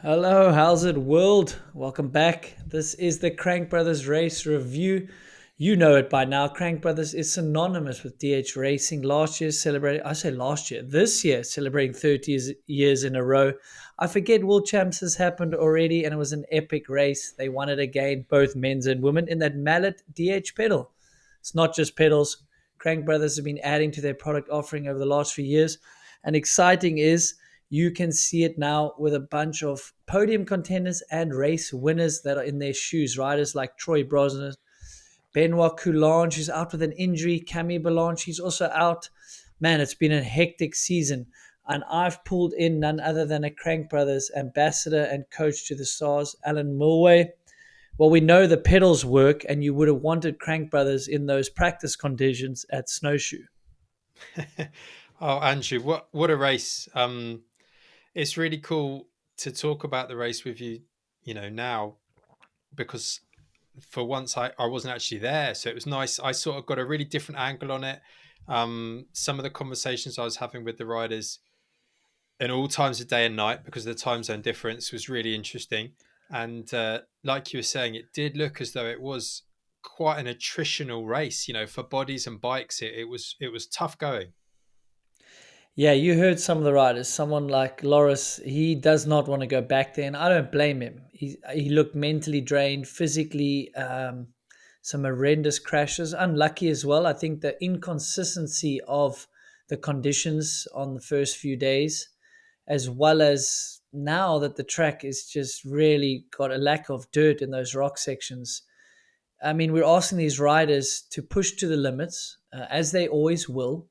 Hello, how's it, world? Welcome back. This is the Crank Brothers Race Review. You know it by now. Crank Brothers is synonymous with DH Racing. This year, celebrating 30 years in a row. I forget World Champs has happened already, and it was an epic race. They won it again, both men's and women, in that mallet DH pedal. It's not just pedals. Crank Brothers have been adding to their product offering over the last few years. And exciting is you can see it now with a bunch of podium contenders and race winners that are in their shoes. Riders like Troy Brosnan, Benoit Coulange, who's out with an injury, Camille Belange, he's also out. Man, it's been a hectic season. And I've pulled in none other than a Crank Brothers ambassador and coach to the stars, Alan Milway. Well, we know the pedals work, and you would have wanted Crank Brothers in those practice conditions at Snowshoe. Oh, Andrew, what a race! It's really cool to talk about the race with you, now because for once I wasn't actually there, so it was nice. I sort of got a really different angle on it. Some of the conversations I was having with the riders in all times of day and night because of the time zone difference was really interesting. And like you were saying, it did look as though it was quite an attritional race. For bodies and bikes, it was tough going. Yeah, you heard some of the riders. Someone like Loris, he does not want to go back there, and I don't blame him. He looked mentally drained, physically, some horrendous crashes, unlucky as well. I think the inconsistency of the conditions on the first few days, as well as now that the track is just really got a lack of dirt in those rock sections. I mean, we're asking these riders to push to the limits, as they always will.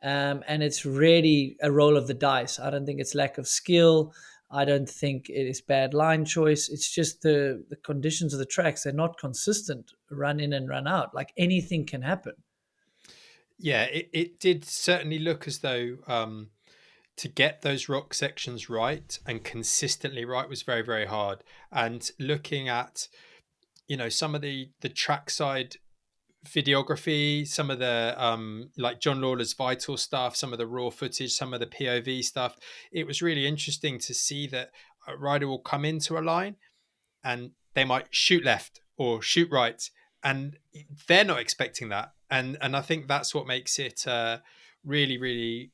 And it's really a roll of the dice. I don't think it's lack of skill. I don't think it is bad line choice. It's just the conditions of the tracks. They're not consistent, run in and run out. Like anything can happen. Yeah, it did certainly look as though to get those rock sections right and consistently right was very, very hard. And looking at, some of the trackside videography, some of the like John Lawler's vital stuff, some of the raw footage, some of the POV stuff, it was really interesting to see that a rider will come into a line and they might shoot left or shoot right, and they're not expecting that. And I think that's what makes it really, really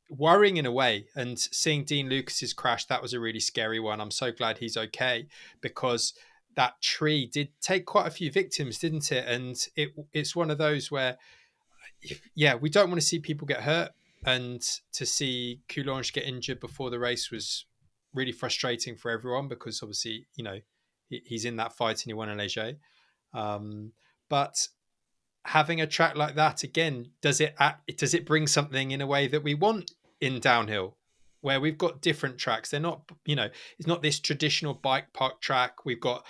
worrying in a way. And seeing Dean Lucas's crash, that was a really scary one. I'm so glad he's okay, because that tree did take quite a few victims, didn't it? And it's one of those where, yeah, we don't want to see people get hurt, and to see Coulange get injured before the race was really frustrating for everyone, because obviously, he's in that fight and he won a Léger. But having a track like that again, does it bring something in a way that we want in downhill, where we've got different tracks? They're not, it's not this traditional bike park track. We've got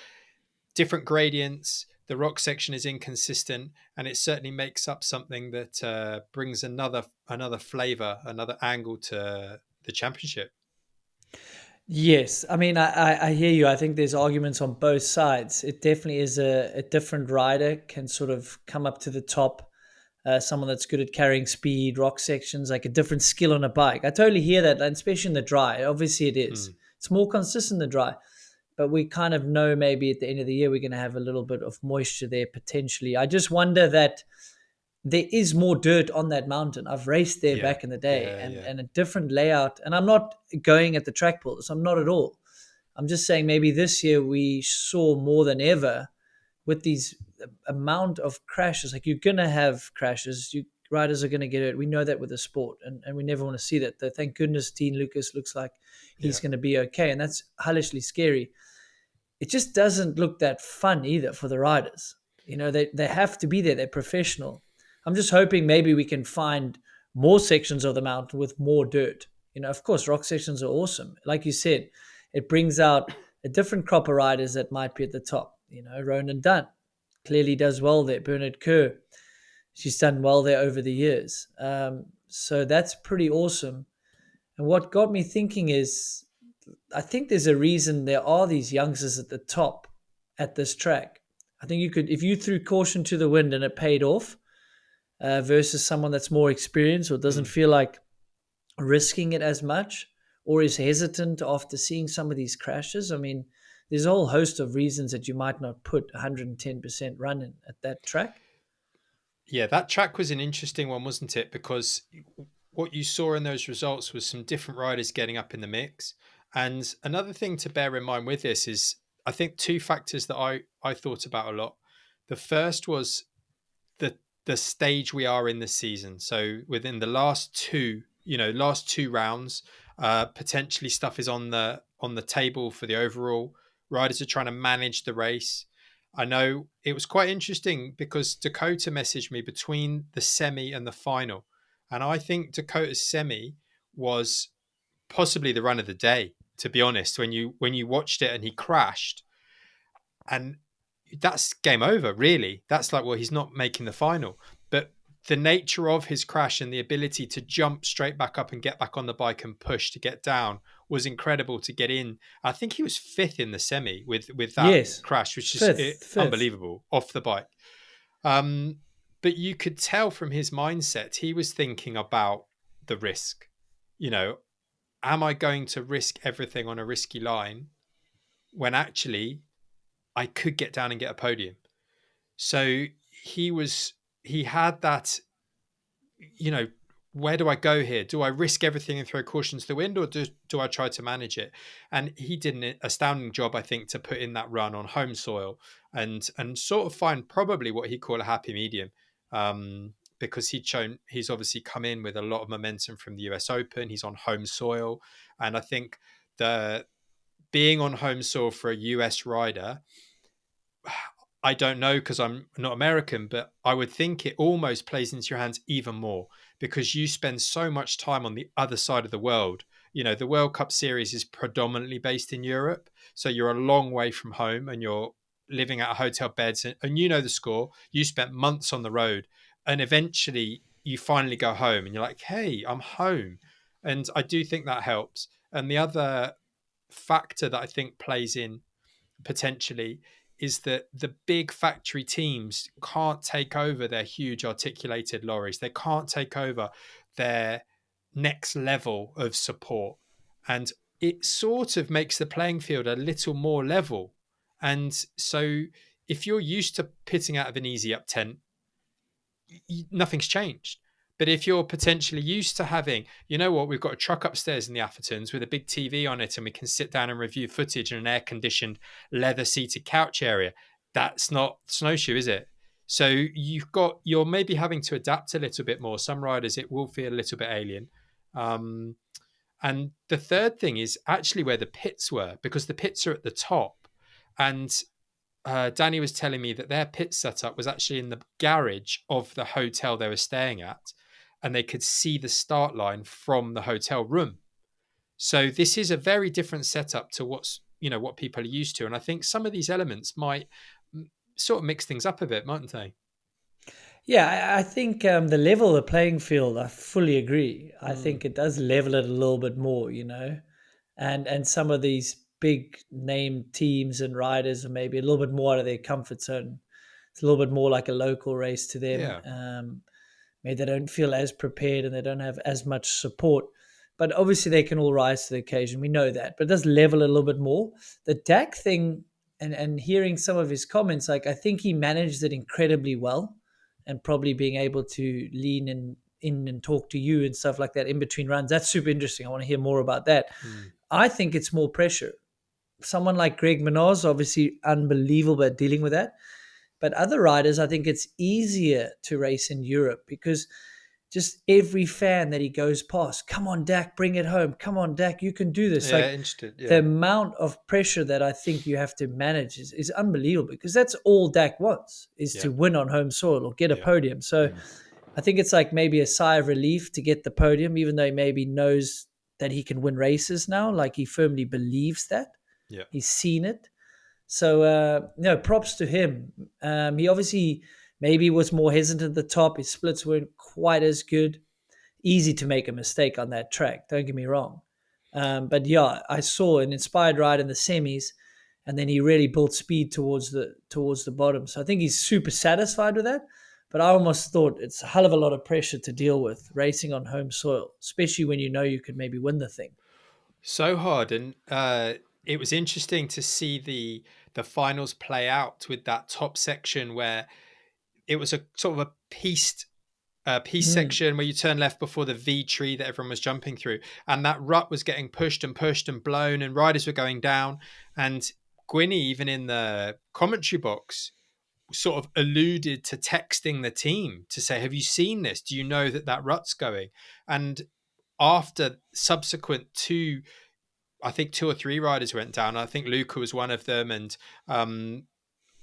different gradients. The rock section is inconsistent, and it certainly makes up something that brings another flavor, another angle to the championship. Yes, I mean, I hear you. I think there's arguments on both sides. It definitely is a different rider can sort of come up to the top. Someone that's good at carrying speed, rock sections, like a different skill on a bike. I totally hear that, and especially in the dry. Obviously, it is. Mm. It's more consistent in the dry, but we kind of know maybe at the end of the year we're going to have a little bit of moisture there potentially. I just wonder that there is more dirt on that mountain. I've raced there Yeah, back in the day, yeah, yeah. and a different layout. And I'm not going at the track pulls. I'm not at all. I'm just saying maybe this year we saw more than ever with these amount of crashes. Like you're gonna have crashes. Riders are gonna get hurt. We know that with the sport, and we never want to see that. Thank goodness Dean Lucas looks like he's Yeah. going to be okay, and that's hellishly scary. It just doesn't look that fun either for the riders. They have to be there. They're professional. I'm just hoping maybe we can find more sections of the mountain with more dirt. Of course, rock sections are awesome. Like you said, it brings out a different crop of riders that might be at the top. Ronan Dunn clearly does well there. Bernard Kerr, she's done well there over the years. So that's pretty awesome. And what got me thinking is I think there's a reason there are these youngsters at the top at this track. I think you could, if you threw caution to the wind and it paid off, versus someone that's more experienced or doesn't Mm. feel like risking it as much, or is hesitant after seeing some of these crashes? I mean, there's a whole host of reasons that you might not put 110% run in at that track. Yeah, that track was an interesting one, wasn't it? Because what you saw in those results was some different riders getting up in the mix. And another thing to bear in mind with this is, I think, two factors that I thought about a lot. The first was the the stage we are in this season. So within the last two rounds, potentially stuff is on the table for the overall. Riders are trying to manage the race. I know it was quite interesting because Dakota messaged me between the semi and the final, and I think Dakota's semi was possibly the run of the day. To be honest, when you watched it and he crashed, and that's game over, really. That's like, well, he's not making the final. But the nature of his crash and the ability to jump straight back up and get back on the bike and push to get down was incredible to get in. I think he was fifth in the semi with that Yes, crash, which is fifth. unbelievable off the bike. But you could tell from his mindset, he was thinking about the risk. You know, am I going to risk everything on a risky line when actually I could get down and get a podium? So he had that, you know, where do I go here? Do I risk everything and throw caution to the wind, or do I try to manage it? And he did an astounding job, I think, to put in that run on home soil and sort of find probably what he called a happy medium. Because he's obviously come in with a lot of momentum from the US Open. He's on home soil. And I think the being on home soil for a US rider, I don't know because I'm not American, but I would think it almost plays into your hands even more because you spend so much time on the other side of the world. You know, the World Cup series is predominantly based in Europe. So you're a long way from home and you're living out of hotel beds and you know the score. You spent months on the road and eventually you finally go home and you're like, hey, I'm home. And I do think that helps. And the other factor that I think plays in potentially is that the big factory teams can't take over their huge articulated lorries. They can't take over their next level of support. And it sort of makes the playing field a little more level. And so if you're used to pitting out of an easy up tent, nothing's changed. But if you're potentially used to having, you know what, we've got a truck upstairs in the Athertons with a big TV on it and we can sit down and review footage in an air conditioned, leather seated couch area, that's not Snowshoe, is it? So you're maybe having to adapt a little bit more. Some riders, it will feel a little bit alien. Um, and the third thing is actually where the pits were, because the pits are at the top. And Danny was telling me that their pit setup was actually in the garage of the hotel they were staying at, and they could see the start line from the hotel room. So this is a very different setup to what people are used to, and I think some of these elements might sort of mix things up a bit, mightn't they? Yeah, I think the level of the playing field, I fully agree. I Mm, think it does level it a little bit more, and some of these big name teams and riders are maybe a little bit more out of their comfort zone. It's a little bit more like a local race to them. yeah, Maybe they don't feel as prepared and they don't have as much support. But obviously, they can all rise to the occasion. We know that. But it does level it a little bit more. The Dak thing, and hearing some of his comments, like I think he managed it incredibly well, and probably being able to lean in and talk to you and stuff like that in between runs. That's super interesting. I want to hear more about that. mm, I think it's more pressure. Someone like Greg Minaz, obviously unbelievable at dealing with that. But other riders, I think it's easier to race in Europe because just every fan that he goes past, come on, Dak, bring it home. Come on, Dak, you can do this. yeah, Like interested, the yeah, amount of pressure that I think you have to manage is unbelievable because that's all Dak wants is yeah, to win on home soil or get a yeah, podium. So mm, I think it's like maybe a sigh of relief to get the podium, even though he maybe knows that he can win races now. Like he firmly believes that. yeah, He's seen it. So no, props to him. He obviously maybe was more hesitant at the top. His splits weren't quite as good. Easy to make a mistake on that track. Don't get me wrong. But yeah, I saw an inspired ride in the semis, and then he really built speed towards the bottom. So I think he's super satisfied with that. But I almost thought it's a hell of a lot of pressure to deal with racing on home soil, especially when you know you could maybe win the thing. So hard, and it was interesting to see the finals play out with that top section where it was a sort of a piece Mm. section where you turn left before the V tree that everyone was jumping through, and that rut was getting pushed and blown, and riders were going down. And Gwynny, even in the commentary box, sort of alluded to texting the team to say, "Have you seen this? Do you know that that rut's going?" And after subsequent two, I think two or three riders went down. I think Luca was one of them, and um,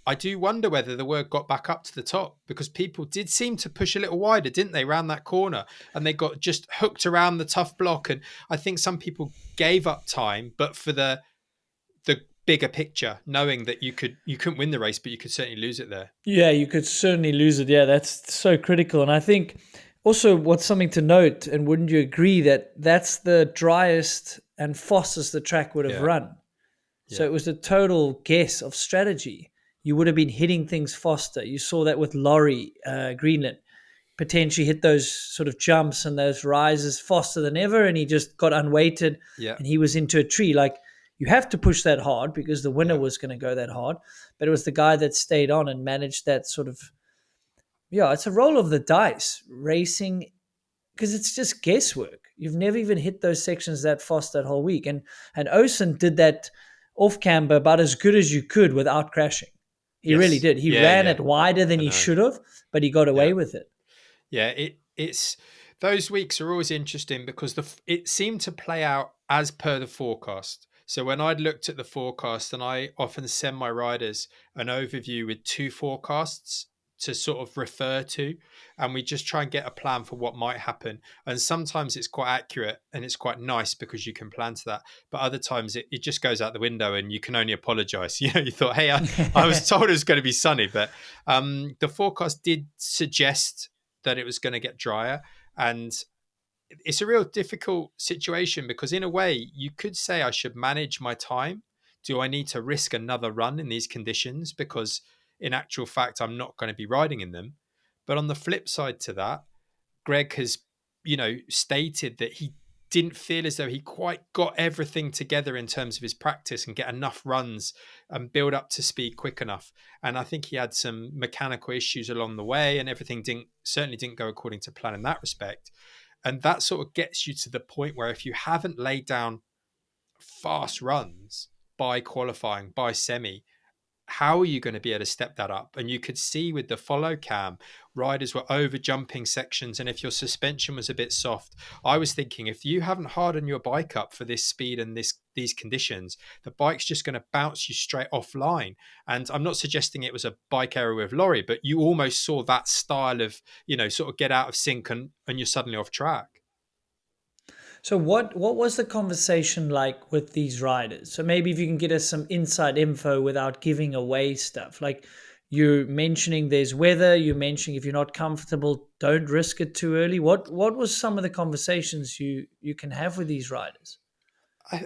I do wonder whether the word got back up to the top because people did seem to push a little wider, didn't they, around that corner? And they got just hooked around the tough block. And I think some people gave up time, but for the bigger picture, knowing that you couldn't win the race, but you could certainly lose it there. Yeah, you could certainly lose it. Yeah, that's so critical. And I think also what's something to note, and wouldn't you agree that that's the driest and fastest the track would have Yeah, run? So yeah, it was a total guess of strategy. You would have been hitting things faster. You saw that with Laurie Greenland. Potentially hit those sort of jumps and those rises faster than ever, and he just got unweighted yeah, and he was into a tree. Like, you have to push that hard because the winner yeah. was going to go that hard, but it was the guy that stayed on and managed that sort of, yeah, it's a roll of the dice racing because it's just guesswork. You've never even hit those sections that fast that whole week, and Osen did that off camber about as good as you could without crashing. He really Yes. did. He Yeah, ran yeah. it wider than I he know. should have, but he got Yeah. away with it. Yeah, it's those weeks are always interesting because it seemed to play out as per the forecast. So when I'd looked at the forecast, and I often send my riders an overview with two forecasts to sort of refer to, and we just try and get a plan for what might happen. And sometimes it's quite accurate and it's quite nice because you can plan to that. But other times it just goes out the window and you can only apologize. You know, you thought, hey, I was told it was going to be sunny, but the forecast did suggest that it was going to get drier. And it's a real difficult situation because, in a way, you could say I should manage my time. Do I need to risk another run in these conditions? Because, in actual fact, I'm not going to be riding in them. But on the flip side to that, Greg has, stated that he didn't feel as though he quite got everything together in terms of his practice and get enough runs and build up to speed quick enough. And I think he had some mechanical issues along the way, and everything certainly didn't go according to plan in that respect. And that sort of gets you to the point where if you haven't laid down fast runs by qualifying, by semi, how are you going to be able to step that up? And you could see with the follow cam, riders were over jumping sections. And if your suspension was a bit soft, I was thinking if you haven't hardened your bike up for this speed and these conditions, the bike's just going to bounce you straight offline. And I'm not suggesting it was a bike error with Laurie, but you almost saw that style of, sort of get out of sync and you're suddenly off track. So what was the conversation like with these riders? So maybe if you can get us some inside info without giving away stuff. Like, you're mentioning there's weather, you're mentioning if you're not comfortable, don't risk it too early. What was some of the conversations you can have with these riders?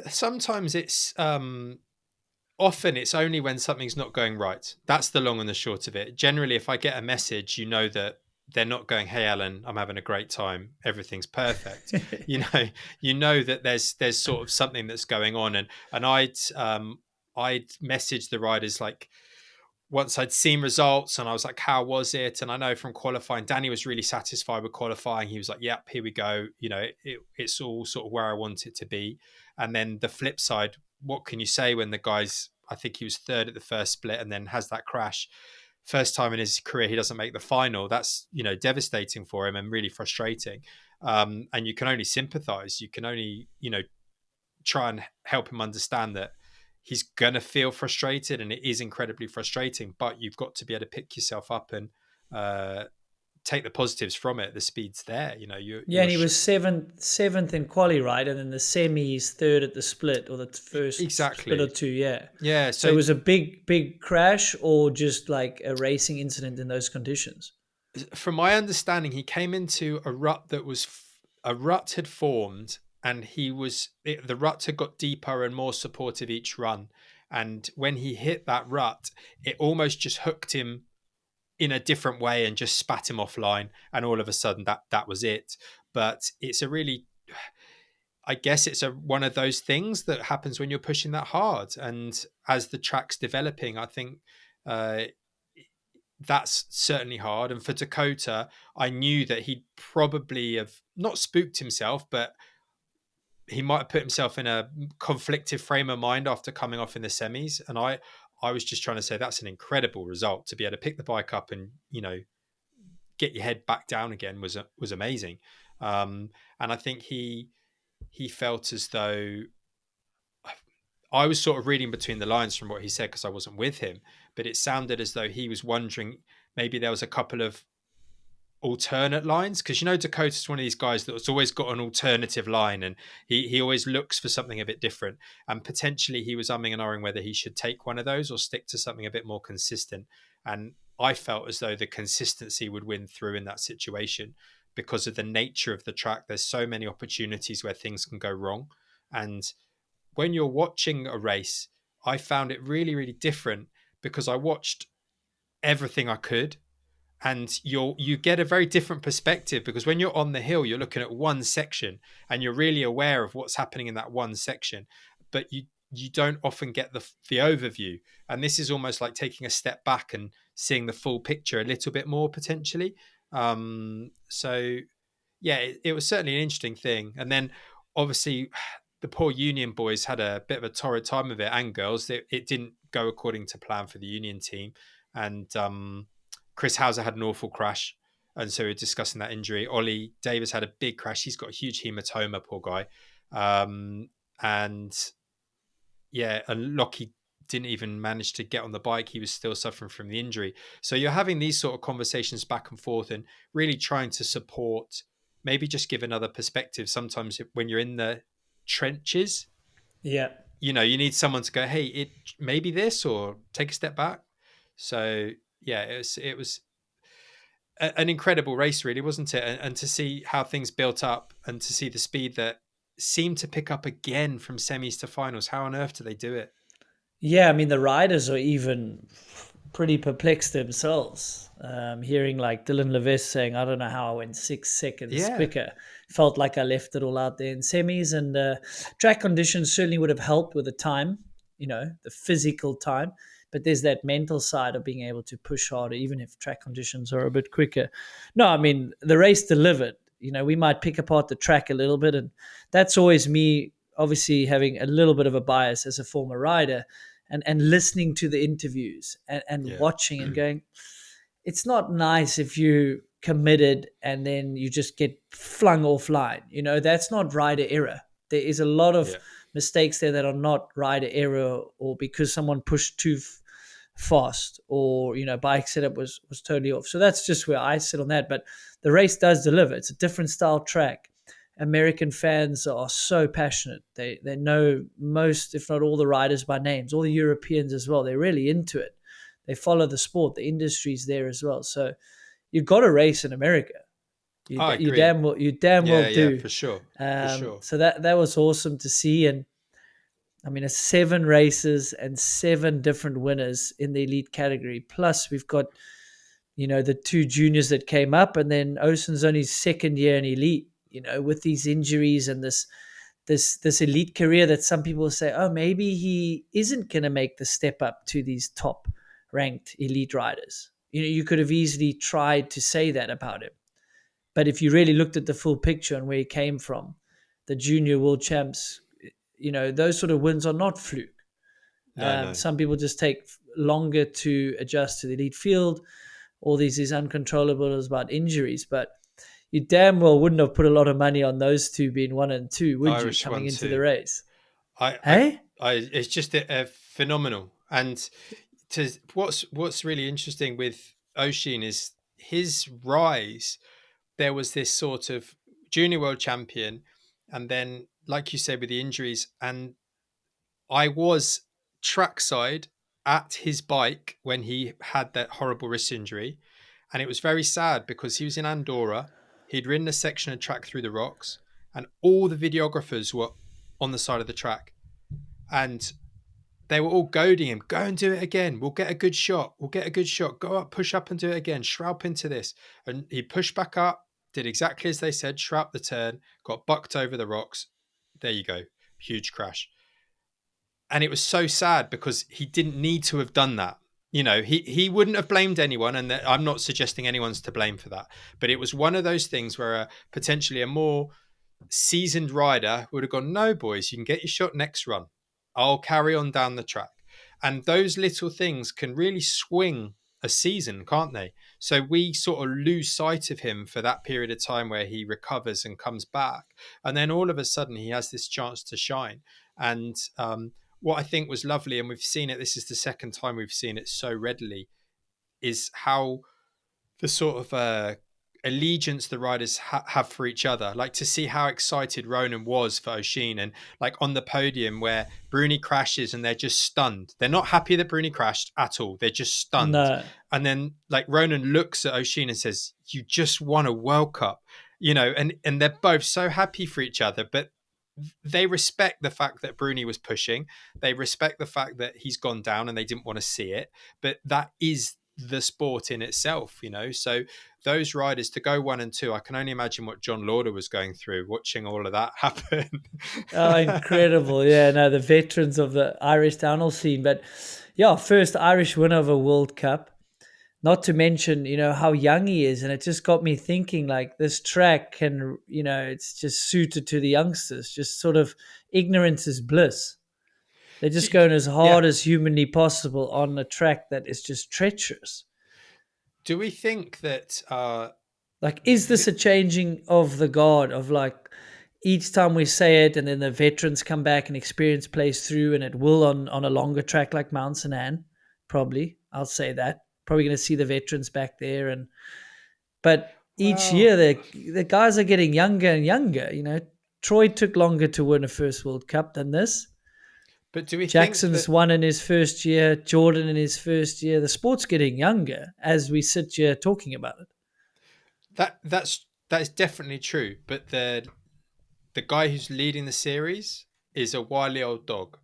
Sometimes often it's only when something's not going right. That's the long and the short of it. Generally, if I get a message, you know that they're not going, "Hey, Alan, I'm having a great time. Everything's perfect." You know, you know that there's sort of something that's going on, and I'd message the riders like once I'd seen results and I was like, how was it? And I know from qualifying, Danny was really satisfied with qualifying. He was like, yep, here we go. It's all sort of where I want it to be. And then the flip side, what can you say when the guy's, I think he was third at the first split and then has that crash. First time in his career, he doesn't make the final. That's, devastating for him and really frustrating. And you can only sympathize. You can only, try and help him understand that he's going to feel frustrated and it is incredibly frustrating, but you've got to be able to pick yourself up and take the positives from it. The speed's there, Yeah, and he was seventh in quali, right? And then the semi, he's third at the split, or the first split or exactly. two. Yeah. Yeah. So it So was a big crash, or just like a racing incident in those conditions. from my understanding, he came into a rut a rut had formed and the rut had got deeper and more supportive each run. And when he hit that rut, it almost just hooked him in a different way and just spat him offline, and all of a sudden that was it. But it's a really I guess it's one of those things that happens when you're pushing that hard. And as the track's developing, I think uh, that's certainly hard. And for Dakota, I knew that he'd probably have not spooked himself, but he might have put himself in a conflicted frame of mind after coming off in the semis. And I was just trying to say that's an incredible result to be able to pick the bike up and, get your head back down again was amazing. And I think he felt as though I was sort of reading between the lines from what he said because I wasn't with him, but it sounded as though he was wondering maybe there was a couple of alternate lines because Dakota's one of these guys that's always got an alternative line, and he always looks for something a bit different, and potentially he was umming and ahhing whether he should take one of those or stick to something a bit more consistent. And I felt as though the consistency would win through in that situation because of the nature of the track. There's so many opportunities where things can go wrong, and when you're watching a race, I found it really, really different because I watched everything I could, and you get a very different perspective because when you're on the hill, you're looking at one section and you're really aware of what's happening in that one section, but you don't often get the overview. And this is almost like taking a step back and seeing the full picture a little bit more potentially. So yeah, it was certainly an interesting thing. And then obviously the poor Union boys had a bit of a torrid time of it, and girls. It didn't go according to plan for the Union team. And Chris Hauser had an awful crash. And so we're discussing that injury. Ollie Davis had a big crash. He's got a huge hematoma, poor guy. And yeah, and Lockie didn't even manage to get on the bike. He was still suffering from the injury. So you're having these sort of conversations back and forth and really trying to support, maybe just give another perspective. Sometimes when you're in the trenches, Yeah. you need someone to go, hey, it maybe this, or take a step back. So yeah, it was an incredible race, really, wasn't it? And to see how things built up and to see the speed that seemed to pick up again from semis to finals. How on earth do they do it? Yeah, I mean, the riders are even pretty perplexed themselves. Hearing like Dylan Levesque saying, I don't know how I went 6 seconds Yeah, quicker. Felt like I left it all out there in semis. And track conditions certainly would have helped with the time, the physical time. But there's that mental side of being able to push harder, even if track conditions are a bit quicker. No, I mean, the race delivered. We might pick apart the track a little bit. And that's always me, obviously, having a little bit of a bias as a former rider and listening to the interviews and yeah, watching and going, it's not nice if you committed and then you just get flung offline. That's not rider error. There is a lot of yeah, mistakes there that are not rider error or because someone pushed too fast or bike setup was totally off. So that's just where I sit on that. But the race does deliver. It's a different style track. American fans are so passionate. They know most, if not all, the riders by names. All the Europeans as well. They're really into it. They follow the sport. The industry's there as well. So you've got to race in America. You, I you agree. damn well. You damn well Yeah, do. for sure, for sure. So that was awesome to see. And I mean, it's 7 races and 7 different winners in the elite category. Plus, we've got the 2 juniors that came up, and then Osen's only second year in elite. With these injuries and this elite career that some people say, oh, maybe he isn't going to make the step up to these top ranked elite riders. You could have easily tried to say that about him. But if you really looked at the full picture and where he came from, the junior world champs, those sort of wins are not fluke. No, no. Some people just take longer to adjust to the elite field. All these is uncontrollables about injuries, but you damn well wouldn't have put a lot of money on those two being 1 and 2, would you, Irish coming one into the too. race? I, I, Hey? it's just a phenomenal. And what's really interesting with Oshin is his rise. There was this sort of junior world champion, and then, like you said, with the injuries, and I was trackside at his bike when he had that horrible wrist injury. And it was very sad because he was in Andorra. He'd ridden a section of track through the rocks, and all the videographers were on the side of the track. And they were all goading him, go and do it again. We'll get a good shot. We'll get a good shot. Go up, push up and do it again. Shroup into this. And he pushed back up, did exactly as they said, shroud the turn, got bucked over the rocks, there you go, huge crash. And it was so sad because he didn't need to have done that. He wouldn't have blamed anyone, and I'm not suggesting anyone's to blame for that. But it was one of those things where potentially a more seasoned rider would have gone, no, boys, you can get your shot next run. I'll carry on down the track. And those little things can really swing a season, can't they? So we sort of lose sight of him for that period of time where he recovers and comes back. And then all of a sudden he has this chance to shine. And what I think was lovely, and we've seen it, this is the second time we've seen it so readily, is how the sort of allegiance the riders have for each other. Like, to see how excited Ronan was for Oisin, and like on the podium where Bruni crashes and they're just stunned. They're not happy that Bruni crashed at all. They're just stunned. No. And then like Ronan looks at Oisin and says, you just won a World Cup, and they're both so happy for each other, but they respect the fact that Bruni was pushing. They respect the fact that he's gone down and they didn't want to see it. But that is the sport in itself, So those riders to go 1 and 2, I can only imagine what John Lauder was going through watching all of that happen. Oh, incredible. Yeah, no, the veterans of the Irish downhill scene. But yeah, first Irish winner of a World Cup. Not to mention, how young he is. And it just got me thinking, like, this track can, it's just suited to the youngsters. Just sort of ignorance is bliss. They're just going as hard as humanly possible on a track that is just treacherous. Do we think that... like, is this a changing of the guard of, like, each time we say it and then the veterans come back and experience plays through, and it will on a longer track like Mount St. Anne, probably. I'll say that. Probably going to see the veterans back there. But each year, the guys are getting younger and younger. Troy took longer to win a first World Cup than this. But do we Jackson's won in his first year, Jordan in his first year. The sport's getting younger as we sit here talking about it. That is definitely true. But the guy who's leading the series is a wily old dog.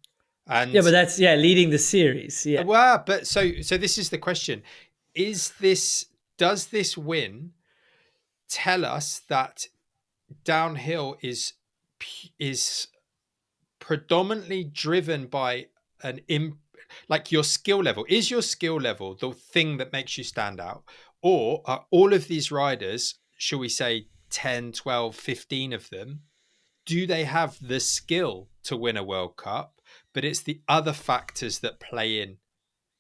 And yeah, but that's leading the series. Yeah. Well, but so this is the question: does this win tell us that downhill is predominantly driven by like your skill level? Is your skill level the thing that makes you stand out, or are all of these riders, shall we say 10, 12, 15 of them, do they have the skill to win a World Cup? But it's the other factors that play in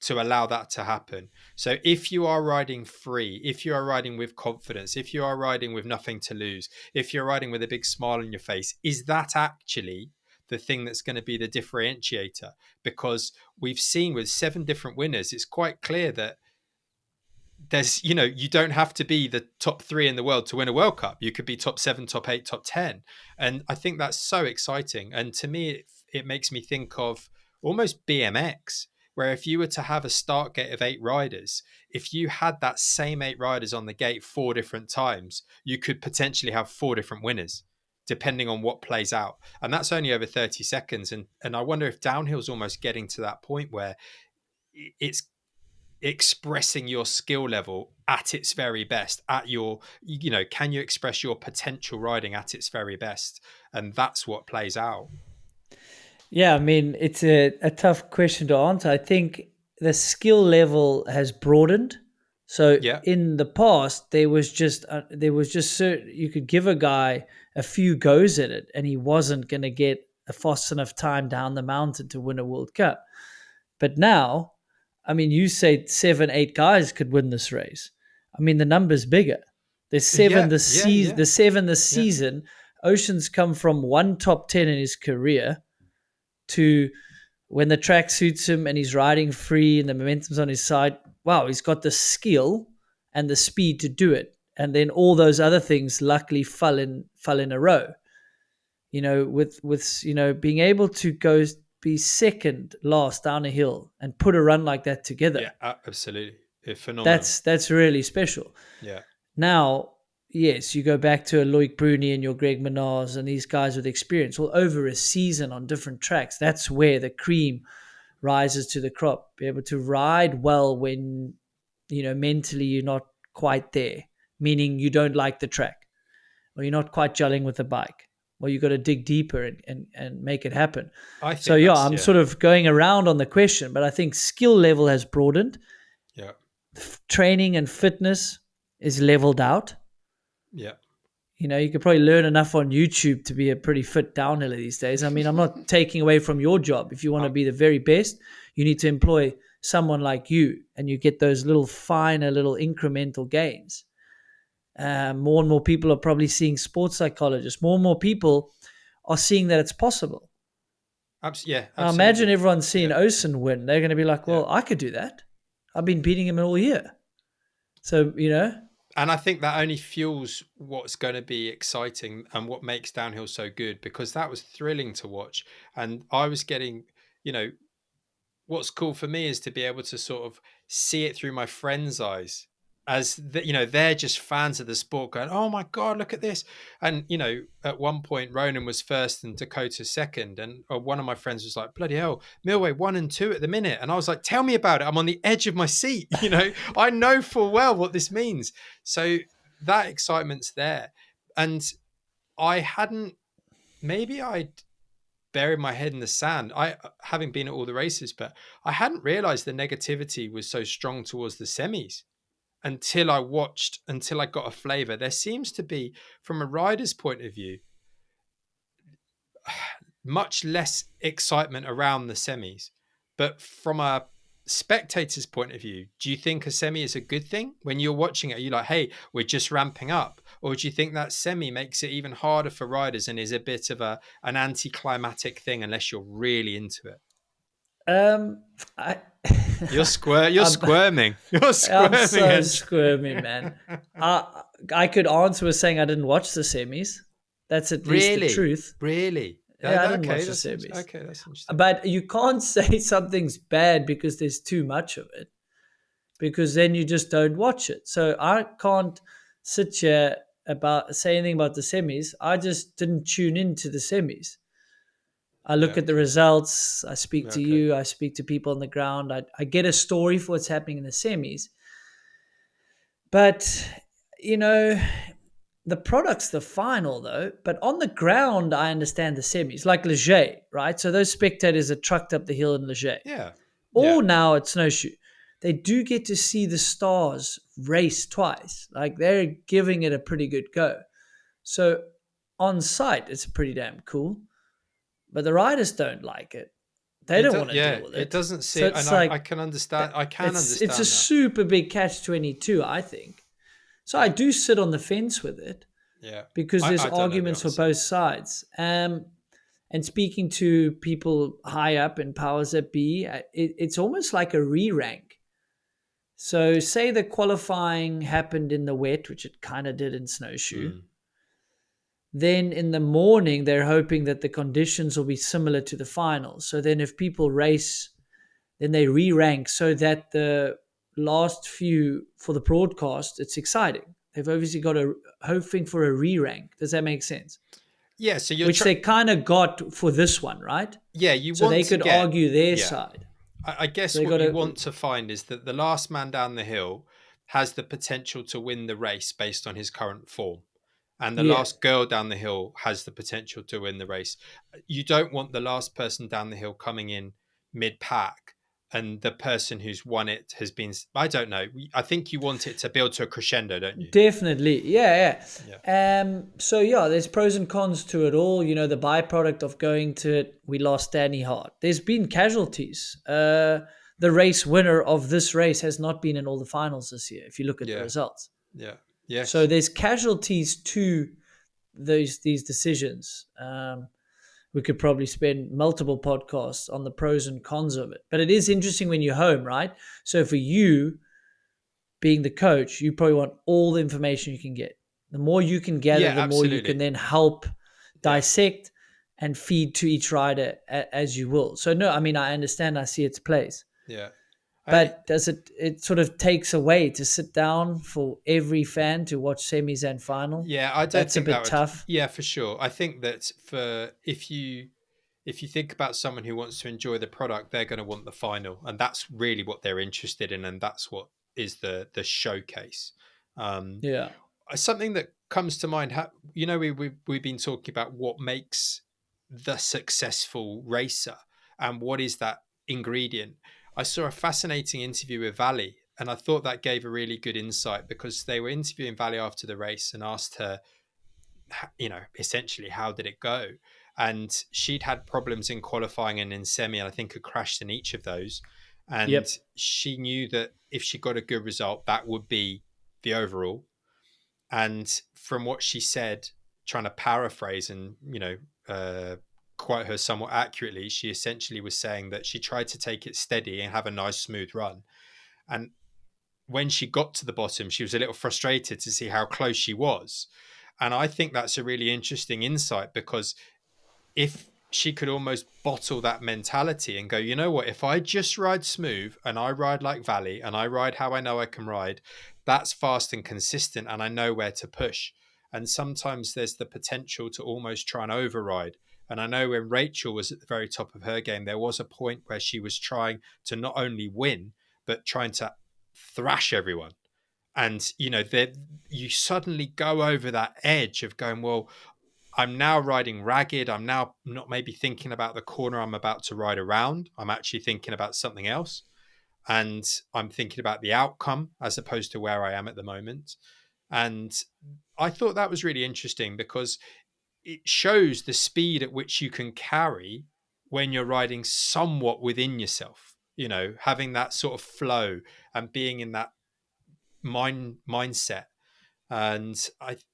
to allow that to happen. So if you are riding free, if you are riding with confidence, if you are riding with nothing to lose, if you're riding with a big smile on your face, is that actually the thing that's going to be the differentiator? Because we've seen with 7 different winners, it's quite clear that there's, you don't have to be the top 3 in the world to win a World Cup. You could be top 7, top 8, top 10. And I think that's so exciting. And to me, it makes me think of almost BMX, where if you were to have a start gate of 8 riders, if you had that same 8 riders on the gate 4 different times, you could potentially have 4 different winners, depending on what plays out. And that's only over 30 seconds. And I wonder if downhill's almost getting to that point where it's expressing your skill level at its very best, at your, can you express your potential riding at its very best? And that's what plays out. Yeah, I mean, it's a tough question to answer. I think the skill level has broadened. So in the past, there was just certain, you could give a guy a few goes at it and he wasn't going to get a fast enough time down the mountain to win a World Cup. But now, I mean, you say 7, 8 guys could win this race. I mean, the number's bigger. There's 7 this season. The 7 this season. Ocean's come from 1 top 10 in his career to when the track suits him and he's riding free and the momentum's on his side. Wow, he's got the skill and the speed to do it. And then all those other things luckily fell in a row. With being able to go be second last down a hill and put a run like that together. Yeah, absolutely. It's phenomenal. That's really special. Yeah. Now, yes, you go back to a Loic Bruni and your Greg Minars and these guys with experience. Well, over a season on different tracks, that's where the cream rises to the crop. Be able to ride well when, mentally you're not quite there, meaning you don't like the track or you're not quite gelling with the bike. Well, you got to dig deeper and make it happen. I So think yeah, that's I'm sort of going around on the question, but I think skill level has broadened. yeah, Training and fitness is leveled out. yeah. You know, you could probably learn enough on YouTube to be a pretty fit downhiller these days. I mean, I'm not taking away from your job. If you want to Uh, be the very best, you need to employ someone like you, and you get those little finer, little incremental gains. More and more people are probably seeing sports psychologists. More and more people are seeing that it's possible. yeah, Now, imagine absolutely. everyone seeing Yeah, Osen win. They're going to be like, yeah. well, I could do that. I've been beating him all year. So, you know, And I think that only fuels what's going to be exciting and what makes downhill so good, because that was thrilling to watch. And I was getting, you know, what's cool for me is to be able to sort of see it through my friends' eyes, as you know, they're just fans of the sport going, oh my God, look at this. And, you know, at one point, Ronan was first and Dakota second. And one of my friends was like, bloody hell, Milway 1 and 2 at the minute. And I was like, tell me about it. I'm on the edge of my seat. You know, I know full well what this means. So that excitement's there. And I hadn't, maybe I'd buried my head in the sand. I having been at all the races, but I hadn't realized the negativity was so strong towards the semis until I got a flavor. There seems to be, from a rider's point of view, much less excitement around the semis. But from a spectator's point of view, do you think a semi is a good thing? When you're watching it, are you like, hey, we're just ramping up? Or do you think that semi makes it even harder for riders and is a bit of an anticlimactic thing unless you're really into it? um, I, You're I'm, squirming. You're I'm squirming, so Andrew. squirmy, man. I could answer with saying I didn't watch the semis. That's at least the Really? truth. Really? Yeah, I didn't Okay, watch the semis. okay, that's interesting. But you can't say something's bad because there's too much of it, because then you just don't watch it. So I can't sit here about say anything about the semis. I just didn't tune into the semis. I Yeah, look at the okay. results. I speak to Okay. you. I speak to people on the ground. I get a story for what's happening in the semis. But, you know, the product's the final, though. But on the ground, I understand the semis, like Leger, right? So those spectators are trucked up the hill in Leger. Yeah. Yeah. Or now at Snowshoe. They do get to see the stars race twice. Like they're giving it a pretty good go. So on site, it's pretty damn cool. But the riders don't like it. They It don't does, want to yeah, deal with it it. doesn't So seem, and it's I like can understand, I can it's a understand that. super big catch 22, I think. So I Yeah. do sit on the fence with it Yeah. because there's I don't know the arguments for answer. both sides. And speaking to people high up in powers that be, it's almost like a re-rank. So say the qualifying happened in the wet, which it kind of did in Snowshoe. Mm. Then in the morning, they're hoping that the conditions will be similar to the finals. So then if people race, then they re-rank so that the last few for the broadcast, it's exciting. They've obviously got a hoping for a re-rank. Does that make sense? Yeah. So Which they kind of got for this one, right? yeah, you So want they to could get, argue their yeah. side. I So guess they what got you a want to find is that the last man down the hill has the potential to win the race based on his current form. And the yeah. last girl down the hill has the potential to win the race. You don't want the last person down the hill coming in mid pack and the person who's won it has been, I don't know. I think you want it to build to a crescendo, don't you? Definitely. Yeah, Yeah. yeah. So yeah, there's pros and cons to it all. You know, the byproduct of going to it, we lost Danny Hart. There's been casualties. The race winner of this race has not been in all the finals this year, if you look at the Yeah. results. Yeah. So Yes. there's casualties to these decisions. We could probably spend multiple podcasts on the pros and cons of it. But it is interesting when you're home, right? So for you, being the coach, you probably want all the information you can get. The more you can gather, Yeah, the more you can absolutely. then help Yeah. dissect and feed to each rider as you will. So no, I mean I understand, I see its place, Yeah. I, but does it sort of takes away to sit down for every fan to watch semis and final? yeah, I don't That's a think that bit would, tough. yeah, for sure. I think that for, if you think about someone who wants to enjoy the product, they're going to want the final, and that's really what they're interested in, and that's what is the showcase. Um, Yeah. something that comes to mind, how, you know, we've been talking about what makes the successful racer and what is that ingredient. I saw a fascinating interview with Valley, and I thought that gave a really good insight, because they were interviewing Valley after the race and asked her, you know, essentially, how did it go? And she'd had problems in qualifying and in semi, and I think had crashed in each of those. And Yep. she knew that if she got a good result, that would be the overall. And from what she said, trying to paraphrase and, quote her somewhat accurately, she essentially was saying that she tried to take it steady and have a nice smooth run. And when she got to the bottom, she was a little frustrated to see how close she was. And I think that's a really interesting insight, because if she could almost bottle that mentality and go, you know what, if I just ride smooth and I ride like Valley and I ride how I know I can ride, that's fast and consistent and I know where to push. And sometimes there's the potential to almost try and override. And I know when Rachel was at the very top of her game, there was a point where she was trying to not only win, but trying to thrash everyone. And, you suddenly go over that edge of going, well, I'm now riding ragged. I'm now not maybe thinking about the corner I'm about to ride around. I'm actually thinking about something else. And I'm thinking about the outcome as opposed to where I am at the moment. And I thought that was really interesting, because it shows the speed at which you can carry when you're riding somewhat within yourself, having that sort of flow and being in that mindset. And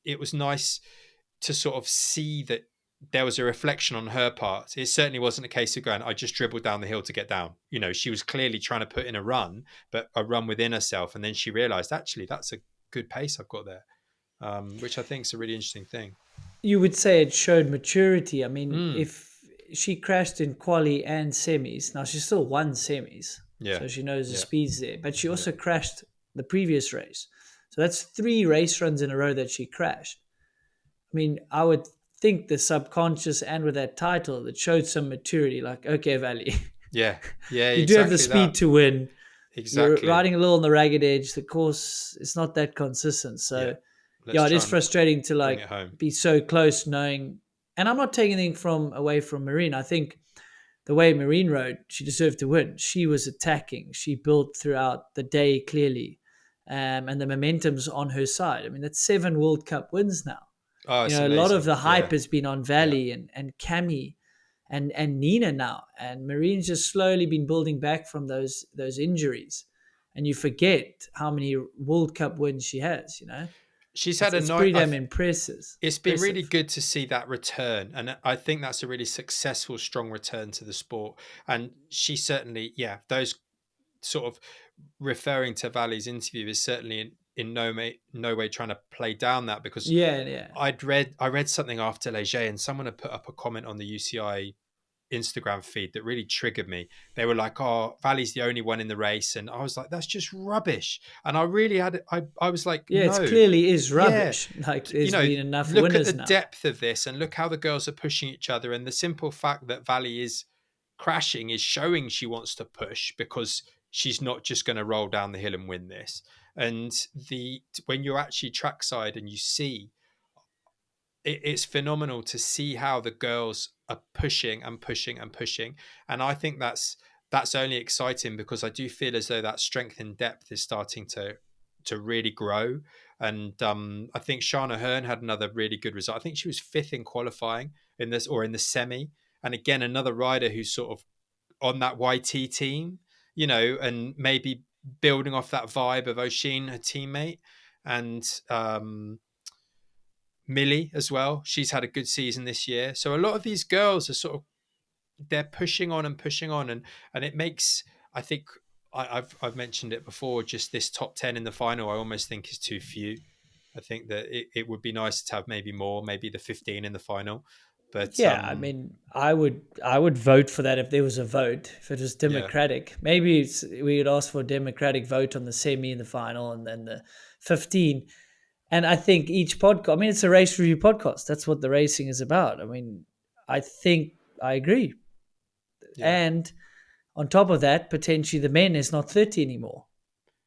it was nice to sort of see that there was a reflection on her part. It certainly wasn't a case of going, I just dribbled down the hill to get down. She was clearly trying to put in a run, but a run within herself. And then she realized, actually, that's a good pace I've got there, which I think is a really interesting thing. You would say it showed maturity. I mean, Mm, if she crashed in quali and semis, now she still won semis, yeah, so she knows the yeah, speeds there, but she yeah. also crashed the previous race. So that's 3 race runs in a row that she crashed. I mean, I would think the subconscious and with that title that showed some maturity, like, okay, Valley, Yeah, yeah, you do have the exactly speed that. to win. You're Exactly. riding a little on the ragged edge. The course is not that consistent. Yeah. So, Let's yeah, it try is and frustrating to bring like it home. be so close knowing. And I'm not taking anything away from Marine. I think the way Marine rode, she deserved to win. She was attacking. She built throughout the day clearly. And the momentum's on her side. I mean, that's 7 World Cup wins now. Oh, You it's know, a lot of amazing. the hype Yeah. has been on Yeah. Valley and Cami and Nina now. And Marine's just slowly been building back from those injuries. And you forget how many World Cup wins she has, you know? She's It's had a it's night. pretty damn impressive. It's been really Impressive. good to see that return. And I think that's a really successful, strong return to the sport. And she certainly, yeah, those sort of referring to Valley's interview is certainly in no way trying to play down that, because Yeah, yeah. I read something after Leger, and someone had put up a comment on the UCI Instagram feed that really triggered me. They were like, "Oh, Valley's the only one in the race," and I was like, "That's just rubbish." And I really had, I was like, Yeah, it "No, clearly is yeah, rubbish. Like you there's know, been enough look at the winners now. depth of this, and look how the girls are pushing each other, and the simple fact that Valley is crashing is showing she wants to push, because she's not just going to roll down the hill and win this." And the when you're actually trackside and you see it's phenomenal to see how the girls are pushing and pushing and pushing. And I think that's only exciting, because I do feel as though that strength and depth is starting to really grow. And I think Shana Hearn had another really good result. I think she was fifth in qualifying in this, or in the semi. And again, another rider who's sort of on that YT team, and maybe building off that vibe of Oshin, her teammate. And Millie as well. She's had a good season this year. So a lot of these girls are sort of, they're pushing on and pushing on, and it makes, I think, I've mentioned it before, just this top 10 in the final I almost think is too few. I think that it would be nice to have maybe more, maybe the 15 in the final. But Yeah, I mean, I would vote for that if there was a vote, if it was yeah, democratic. Maybe we would ask for a democratic vote on the semi and the final and then the 15. And I think each podcast, I mean, it's a race review podcast. That's what the racing is about. I mean, I think I agree. yeah. And on top of that, potentially the men is not 30 anymore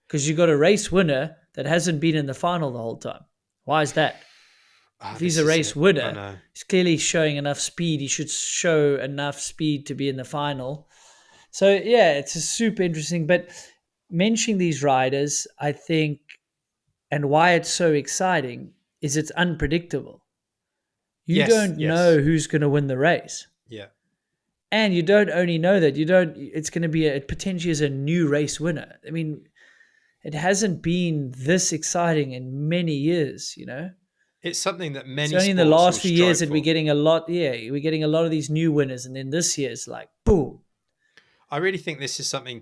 because you got a race winner that hasn't been in the final the whole time. Why is that? If he's This a is race it. I winner, know. he's clearly showing enough speed. He should show enough speed to be in the final. So yeah, it's a super interesting. But mentioning these riders, I think, and why it's so exciting is it's unpredictable. You Yes, don't know yes. who's going to win the race. Yeah. And you don't only know that, you don't, it's going to be it potentially is a new race winner. I mean, it hasn't been this exciting in many years, you know? It's something that It's many only in the sports will last few years strive that we're for. getting a lot, yeah, we're getting a lot of these new winners. And then this year it's like, boom. I really think this is something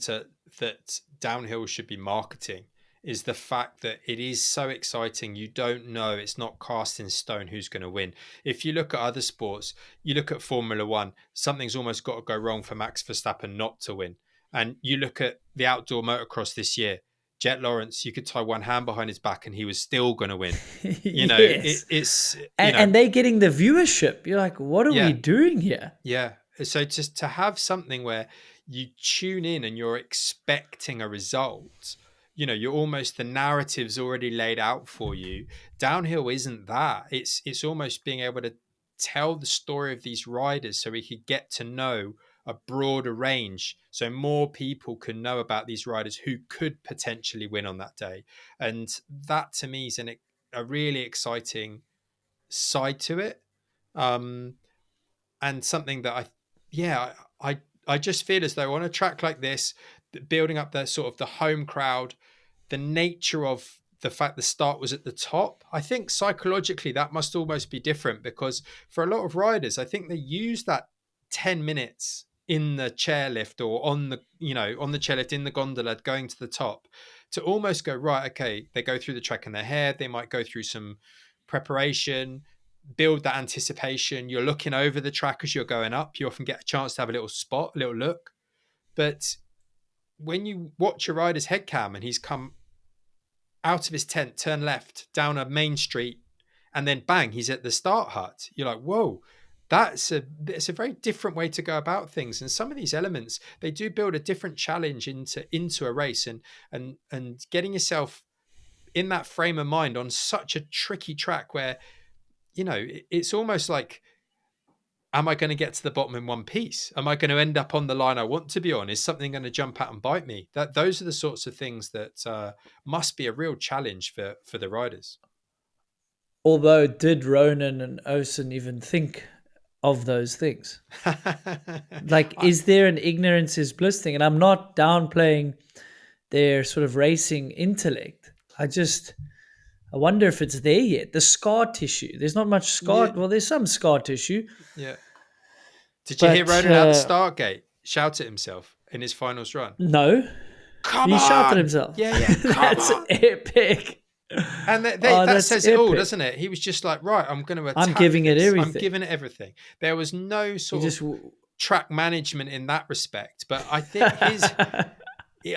that downhill should be marketing, is the fact that it is so exciting. You don't know, it's not cast in stone who's going to win. If you look at other sports, you look at Formula One, something's almost got to go wrong for Max Verstappen not to win. And you look at the outdoor motocross this year, Jet Lawrence, you could tie one hand behind his back and he was still going to win. Yes. It's, And they're getting the viewership. You're like, what are we yeah, doing here? yeah. So just to have something where you tune in and you're expecting a result, you're almost, the narrative's already laid out for you. Downhill isn't that. It's almost being able to tell the story of these riders so we could get to know a broader range, so more people can know about these riders who could potentially win on that day. And that to me is a really exciting side to it. Um, and something that yeah, I just feel as though on a track like this, building up the sort of the home crowd, the nature of the fact the start was at the top, I think psychologically that must almost be different, because for a lot of riders, I think they use that 10 minutes in the chairlift or on the on the chairlift in the gondola going to the top to almost go, right, okay, they go through the track in their head, they might go through some preparation, build that anticipation. You're looking over the track as you're going up. You often get a chance to have a little spot, a little look. But when you watch a rider's head cam and he's come out of his tent, turn left down a main street, and then bang, he's at the start hut. You're like, whoa, it's a very different way to go about things. And some of these elements, they do build a different challenge into a race, and getting yourself in that frame of mind on such a tricky track where it's almost like, am I going to get to the bottom in one piece? Am I going to end up on the line I want to be on? Is something going to jump out and bite me? Those are the sorts of things that must be a real challenge for the riders. Although, did Ronan and Osen even think of those things? Like, is there an ignorance is bliss thing? And I'm not downplaying their sort of racing intellect. I wonder if it's there yet. The scar tissue. There's not much scar. Yeah, Well, there's some scar tissue, yeah. Did you hear but Ronan at the start gate shout at himself in his finals run? no, Come he shouted on! himself. Yeah, yeah. Come That's on! epic. And Oh, that that's says it all, epic. doesn't it? He was just like, right, I'm going to I'm attack giving it this. I'm everything. giving it everything. There was no He sort just. of track management in that respect, but I think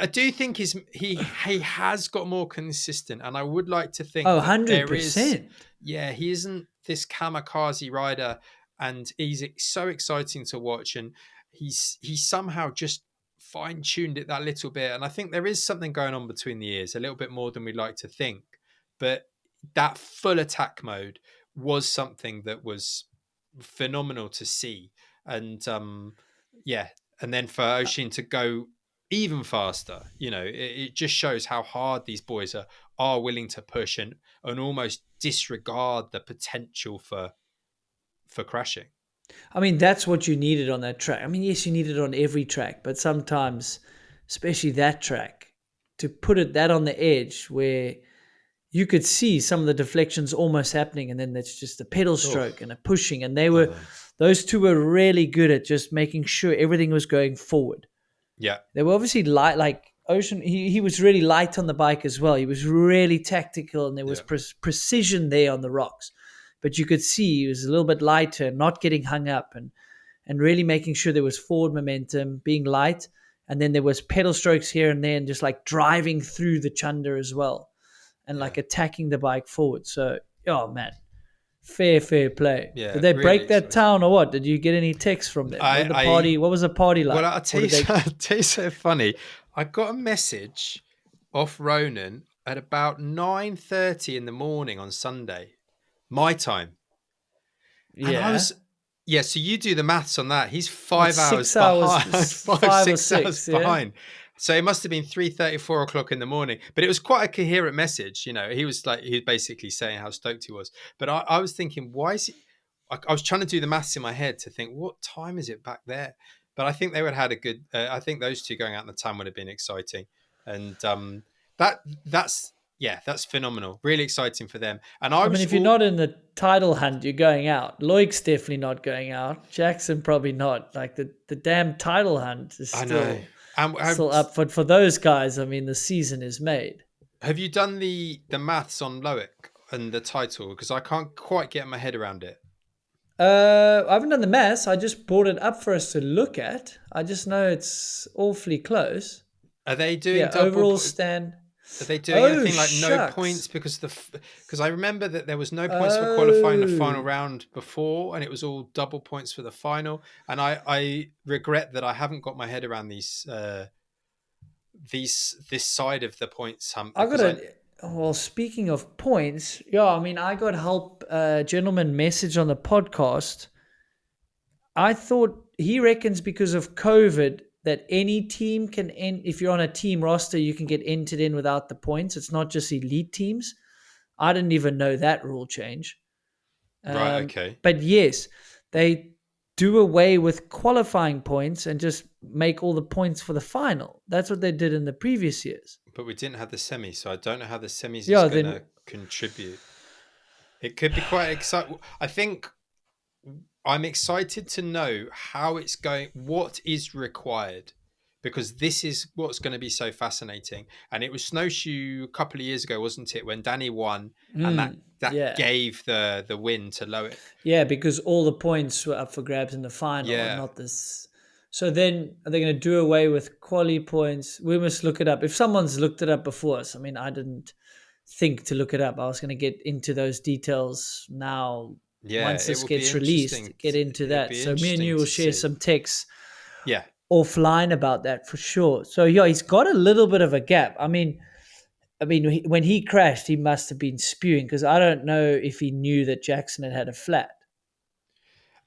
I do think he has got more consistent, and I would like to think Oh, that there is. 100%. Yeah, he isn't this kamikaze rider, and he's so exciting to watch, and he somehow just fine-tuned it that little bit, and I think there is something going on between the ears, a little bit more than we'd like to think, but that full attack mode was something that was phenomenal to see. And yeah, and then for Oshin to go even faster, it just shows how hard these boys are willing to push and almost disregard the potential for crashing. I mean, that's what you needed on that track. I mean, yes, you need it on every track, but sometimes, especially that track, to put it that on the edge where you could see some of the deflections almost happening, and then it's just a pedal stroke and a pushing, and those two were really good at just making sure everything was going forward. Yeah, They were obviously light, like Ocean. He was really light on the bike as well. He was really tactical, and there was precision there on the rocks. But you could see he was a little bit lighter, not getting hung up, and really making sure there was forward momentum, being light, and then there was pedal strokes here and there, and just like driving through the chunder as well, and like attacking the bike forward. So, oh man, fair play. Yeah, Did they really break that exciting. town or what? Did you get any texts from them? What was the party like? Well, I'll tell you, What I'll tell you so funny. I got a message off Ronan at about 9:30 in the morning on Sunday, my time. And I Yeah. was, yeah, so you do the maths on that. He's What's 5 hours 6 hours? behind, five, 5 or 6? 6 hours Yeah. behind. So it must have been 3:30, 4 o'clock in the morning. But it was quite a coherent message. He was basically saying how stoked he was. But I was thinking, why is he? I was trying to do the maths in my head to think, what time is it back there? But I think they would have had a good. I think those two going out in the time would have been exciting, and that's yeah, that's phenomenal. Really exciting for them. And I I mean, was if you're all not in the title hunt, you're going out. Loic's definitely not going out. Jackson probably not. Like the damn title hunt is I know. still up for those guys. I mean, the season is made. Have you done the maths on Loic and the title? Because I can't quite get my head around it. I haven't done the maths. I just brought it up for us to look at. I just know it's awfully close. Are they doing Yeah, double? overall stand. Are they doing Oh anything like no points shucks. because because I remember that there was no points for qualifying the final Oh, round before, and it was all double points for the final. And I regret that I haven't got my head around this side of the points hump I got because I a. Well, speaking of points, yeah, I mean, I got help. Gentleman message on the podcast. I thought he reckons because of COVID that any team can end. If you're on a team roster, you can get entered in without the points. It's not just elite teams. I didn't even know that rule change. right, okay, But yes, they do away with qualifying points and just make all the points for the final. That's what they did in the previous years. but we didn't have the semis, so I don't know how the semis is Yeah, going then to contribute. It could be quite exciting. I think I'm excited to know how it's going, what is required, because this is what's going to be so fascinating. And it was Snowshoe a couple of years ago, wasn't it, when Danny won, and that yeah. gave the win to Loic. Yeah, because all the points were up for grabs in the final and Yeah, not this. So then are they going to do away with quali points? We must look it up. If someone's looked it up before us, I mean, I didn't think to look it up. I was going to get into those details now. yeah, Once it this will be gets released, interesting. get into It'll that. be So me and interesting you will to share see. some texts Yeah, offline about that for sure. So yeah, he's got a little bit of a gap. I mean, when he crashed, he must have been spewing because I don't know if he knew that Jackson had a flat.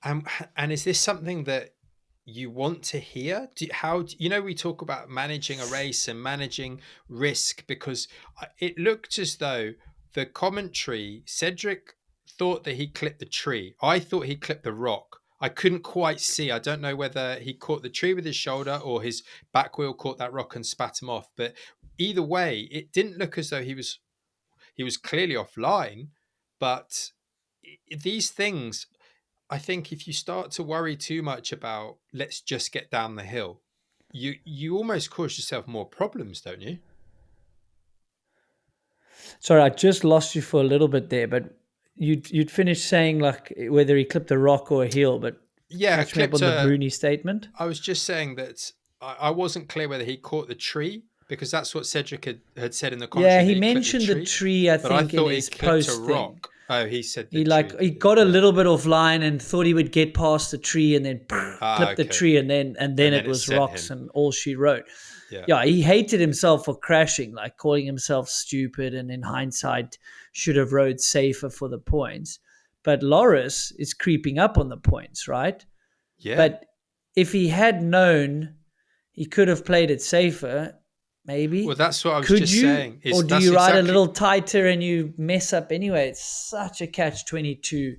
and is this something that you want to hear? We talk about managing a race and managing risk, because it looked as though the commentary, Cedric thought that he clipped the tree. I thought he clipped the rock. I couldn't quite see. I don't know whether he caught the tree with his shoulder or his back wheel caught that rock and spat him off. But either way, it didn't look as though he was clearly offline. But these things, I think if you start to worry too much about let's just get down the hill, you almost cause yourself more problems, don't you? Sorry, I just lost you for a little bit there, but you'd finished saying like whether he clipped a rock or a heel, but Yeah, catch me up clipped on the a. Bruni statement. I was just saying that I wasn't clear whether he caught the tree, because that's what Cedric had said in the Yeah, commentary, he that he clipped the mentioned the tree, tree, I but I think, in thought he his clipped a post thing. rock. Oh, he said the He tree, like he did he? got a Yeah. little bit offline and thought he would get past the tree and then Ah, clip the okay. tree and then And it then it was sent rocks him. and all she wrote. Yeah. Yeah, he hated himself for crashing, like calling himself stupid and in hindsight should have rode safer for the points. But Loris is creeping up on the points, right? Yeah. But if he had known he could have played it safer, Well, maybe. that's what I was Could just you? saying. Or Is do that's you ride a exactly. little tighter and you mess up anyway? It's such a catch 22.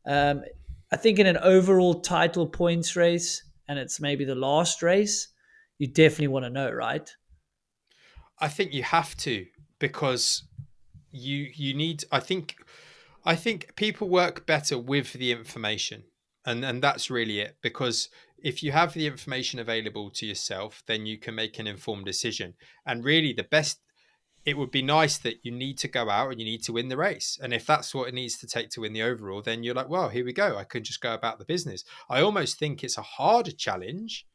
Um, I think in an overall title points race, and it's maybe the last race, you definitely want to know, right? I think you have to, because you need. I think people work better with the information, and that's really it. Because if you have the information available to yourself, then you can make an informed decision. And really, the best. It would be nice that you need to go out and you need to win the race. And if that's what it needs to take to win the overall, then you're like, well, here we go. I can just go about the business. I almost think it's a harder challenge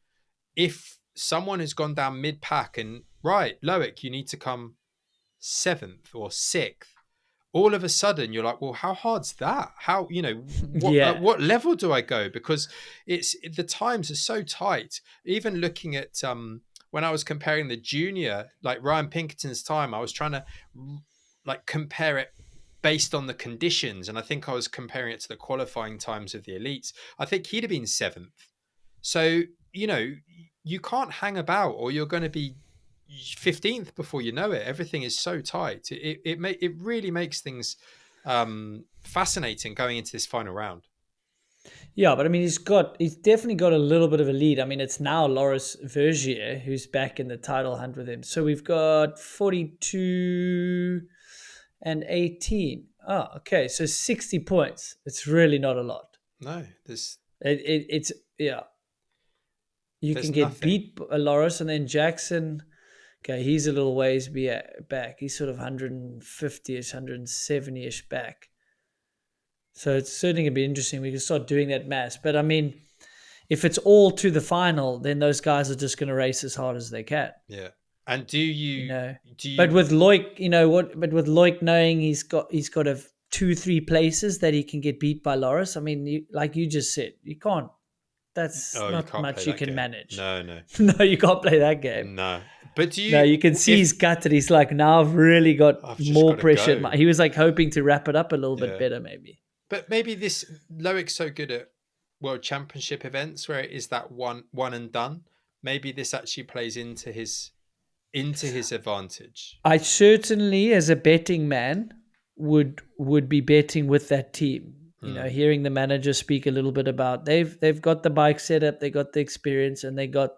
if someone has gone down mid pack and, right, Loic, you need to come seventh or sixth. All of a sudden you're like, well, how hard's that? How, what at Yeah. what level do I go? Because it's the times are so tight. Even looking at when I was comparing the junior, like Ryan Pinkerton's time, I was trying to like compare it based on the conditions. And I think I was comparing it to the qualifying times of the elites. I think he'd have been seventh. So, you can't hang about, or you're going to be 15th before you know it. Everything is so tight. It really makes things fascinating going into this final round. Yeah, but I mean, he's definitely got a little bit of a lead. I mean, it's now Loris Vergier who's back in the title hunt with him. So we've got 42 and 18. Oh, okay. So 60 points. It's really not a lot. No, there's It's, yeah. You there's can get nothing. beat Loris, and then Jackson. Okay, he's a little ways back. He's sort of 150ish, 170ish back. So it's certainly going to be interesting. We can start doing that mass. But I mean, if it's all to the final, then those guys are just going to race as hard as they can. Yeah. And You know, do but you with Loic, you know what? But with Loic knowing he's got a 2-3 places that he can get beat by Loris. I mean, like you just said, you can't. That's oh, you not can't play much you that can game. manage. No, no. No, you can't play that game. No. But No, you can see he's if gutted. He's like, now I've really got I've just more got to pressure. go. He was like hoping to wrap it up a little bit Yeah. better, maybe. But maybe this Loic's so good at World Championship events where it is that one and done. Maybe this actually plays into his advantage. I certainly, as a betting man, would be betting with that team. You know, Mm. hearing the manager speak a little bit about they've got the bike set up, they got the experience, and they got.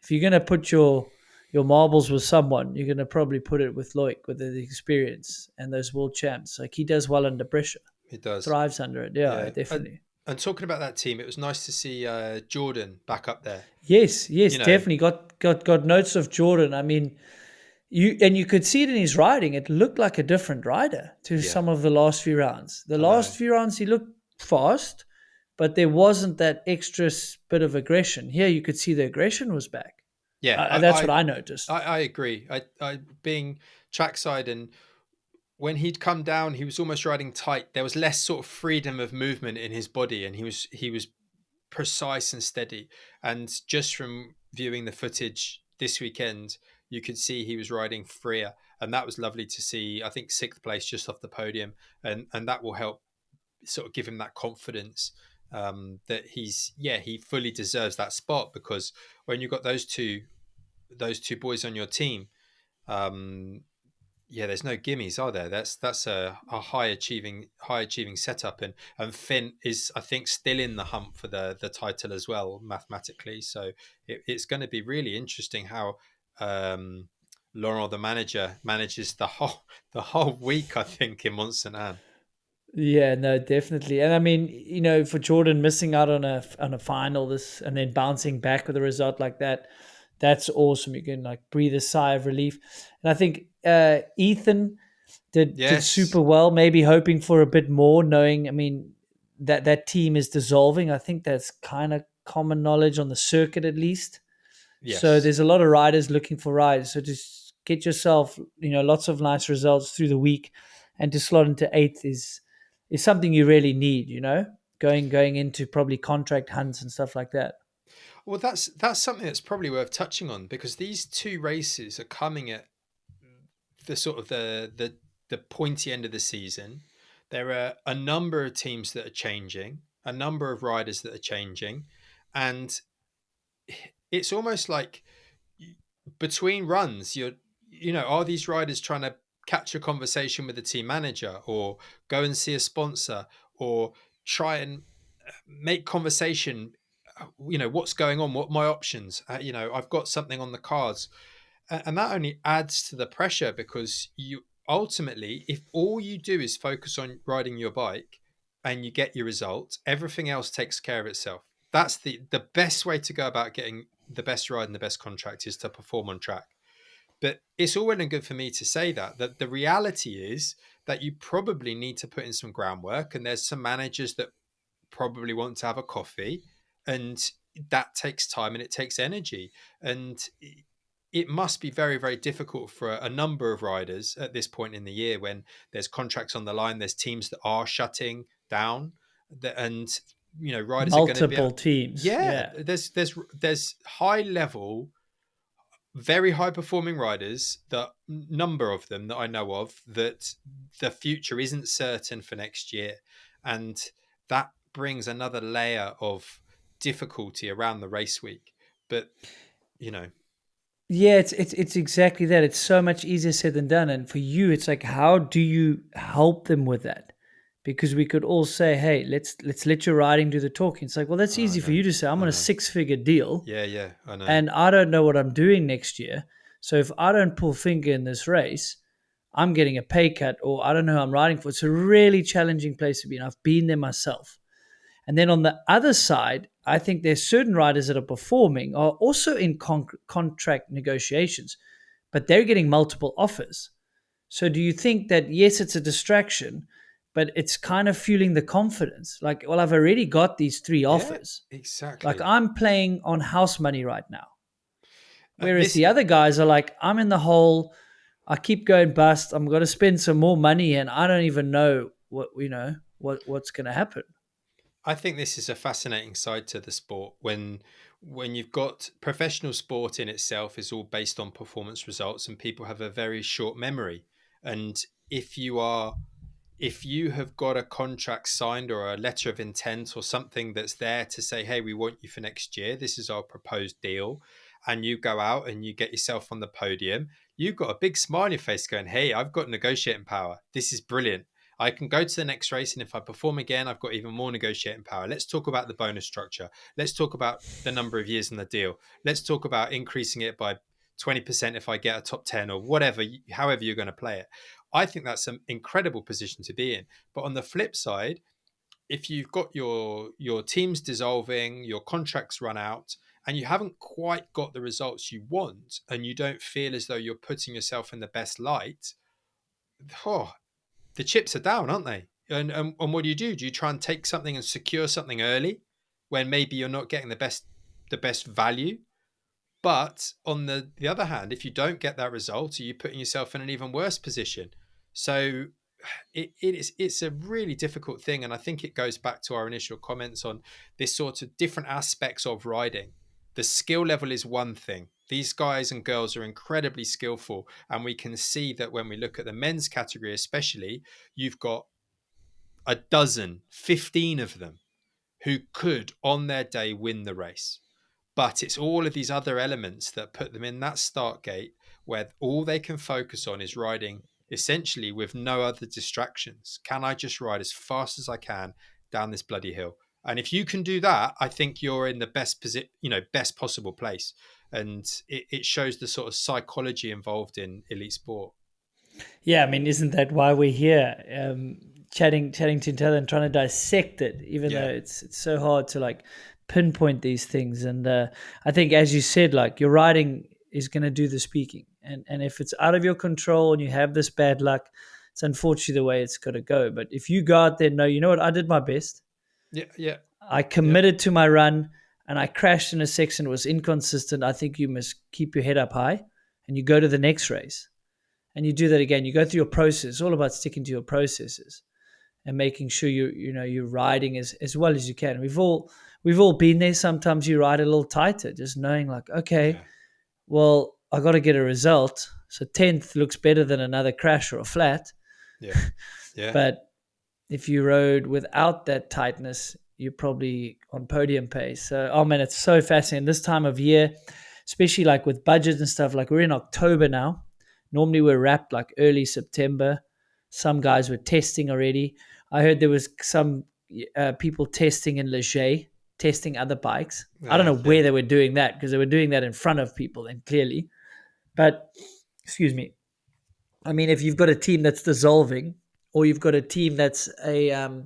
If you're gonna put your marbles with someone, you're gonna probably put it with Loic with the experience and those world champs. Like he does well under pressure, It does. thrives under it. Yeah, Yeah. definitely. And talking about that team, it was nice to see Jordan back up there. Yes, You know, definitely got notes of Jordan. I mean, you could see it in his riding. It looked like a different rider to yeah, some of the last few rounds. The I know. last few rounds he looked fast, but there wasn't that extra bit of aggression. Here you could see the aggression was back. Yeah, That's what I noticed. I agree. I being trackside, and when he'd come down, he was almost riding tight. There was less sort of freedom of movement in his body, and he was precise and steady. And just from viewing the footage this weekend, you could see he was riding freer, and that was lovely to see. I think sixth place just off the podium, and that will help sort of give him that confidence that he fully deserves that spot, because when you've got those two boys on your team, um, there's no gimmies, are there? That's a high achieving setup, and Finn is, I think, still in the hunt for the title as well mathematically. So it's going to be really interesting how Laurent, the manager, manages the whole week, I think, in Mont Saint Anne. Yeah, no, definitely. And I mean, you know, for Jordan missing out on a final this and then bouncing back with a result like that, that's awesome. You can like breathe a sigh of relief. And I think Ethan did Yes, super well, maybe hoping for a bit more, knowing, I mean, that team is dissolving. I think that's kind of common knowledge on the circuit at least. So yes. there's a lot of riders looking for rides. So just get yourself, lots of nice results through the week, and to slot into eighth is something you really need. Going into probably contract hunts and stuff like that. Well, that's something that's probably worth touching on, because these two races are coming at the sort of the pointy end of the season. There are a number of teams that are changing, a number of riders that are changing, and it's almost like between runs, are these riders trying to catch a conversation with the team manager, or go and see a sponsor, or try and make conversation? What's going on? What are my options? I've got something on the cards, and that only adds to the pressure, because you ultimately, if all you do is focus on riding your bike and you get your results, everything else takes care of itself. That's the best way to go about getting the best ride and the best contract, is to perform on track. But it's all well and good for me to say that the reality is that you probably need to put in some groundwork, and there's some managers that probably want to have a coffee, and that takes time and it takes energy, and it must be very, very difficult for a number of riders at this point in the year, when there's contracts on the line, there's teams that are shutting down, and riders are going to be Multiple teams. yeah, Yeah. there's high level very high performing riders, the number of them that I know of, that the future isn't certain for next year. And that brings another layer of difficulty around the race week. But, you know, Yeah, it's exactly that. It's so much easier said than done. And for you, it's like, how do you help them with that? Because we could all say, hey, let's let your riding do the talking. It's like, well, that's I easy for know, you to say. I'm I on a know. 6-figure deal Yeah, yeah, I know. and I don't know what I'm doing next year. So if I don't pull finger in this race, I'm getting a pay cut or I don't know who I'm riding for. It's a really challenging place to be. And I've been there myself. And then on the other side, I think there's certain riders that are performing are also in contract negotiations, but they're getting multiple offers. So do you think that yes, it's a distraction, but it's kind of fueling the confidence? Like, well, I've already got these 3 Yeah, offers. Like exactly. I'm playing on house money right now. Whereas This the other guys are like, I'm in the hole. I keep going bust. I'm going to spend some more money, and I don't even know what's going to happen. I think this is a fascinating side to the sport when you've got professional sport in itself is all based on performance results and people have a very short memory. And if you are if you have got a contract signed or a letter of intent or something that's there to say, hey, we want you for next year, this is our proposed deal, and you go out and you get yourself on the podium, you've got a big smile on your face going, hey, I've got negotiating power. This is brilliant. I can go to the next race, and if I perform again, I've got even more negotiating power. Let's talk about the bonus structure. Let's talk about the number of years in the deal. Let's talk about increasing it by 20% if I get a top 10 or whatever, however you're going to play it. I think that's an incredible position to be in. But on the flip side, if you've got your teams dissolving, your contracts run out, and you haven't quite got the results you want, and you don't feel as though you're putting yourself in the best light, oh, the chips are down, aren't they? And what do? Do you try and take something and secure something early when maybe you're not getting the best value? But on the other hand, if you don't get that result, are you putting yourself in an even worse position? So it's a really difficult thing, and I think it goes back to our initial comments on this sort of different aspects of riding. The skill level is one thing. These guys and girls are incredibly skillful, and we can see that when we look at the men's category, especially, you've got a dozen, 15 of them who could, on their day, win the race. But it's all of these other elements that put them in that start gate where all they can focus on is riding essentially with no other distractions. Can I just ride as fast as I can down this bloody hill? And if you can do that, I think you're in the best possible place. And it shows the sort of psychology involved in elite sport. Yeah, I mean, isn't that why we're here, chatting to each other and trying to dissect it? Even though Yeah, it's so hard to like pinpoint these things, and I think, as you said, like your writing is going to do the speaking, and if it's out of your control and you have this bad luck, it's unfortunately the way it's got to go. But if you go out there, and know, you know what, I did my best. yeah, yeah, I yeah, committed to my run, and I crashed in a section. It was inconsistent. I think you must keep your head up high, and you go to the next race and you do that again. You go through your process. It's all about sticking to your processes and making sure you're riding as well as you can. We've all been there. Sometimes you ride a little tighter, just knowing like, okay, yeah, well, I got to get a result. So 10th looks better than another crash or a flat. yeah, yeah. But if you rode without that tightness, you're probably on podium pace. So, oh man, it's so fascinating this time of year, especially like with budgets and stuff. Like we're in October now. Normally we're wrapped like early September. Some guys were testing already. I heard there was some people testing in Leger, testing other bikes. I don't know Yeah. where they were doing that because they were doing that in front of people and clearly. But excuse me. I mean, if you've got a team that's dissolving, or you've got a team that's a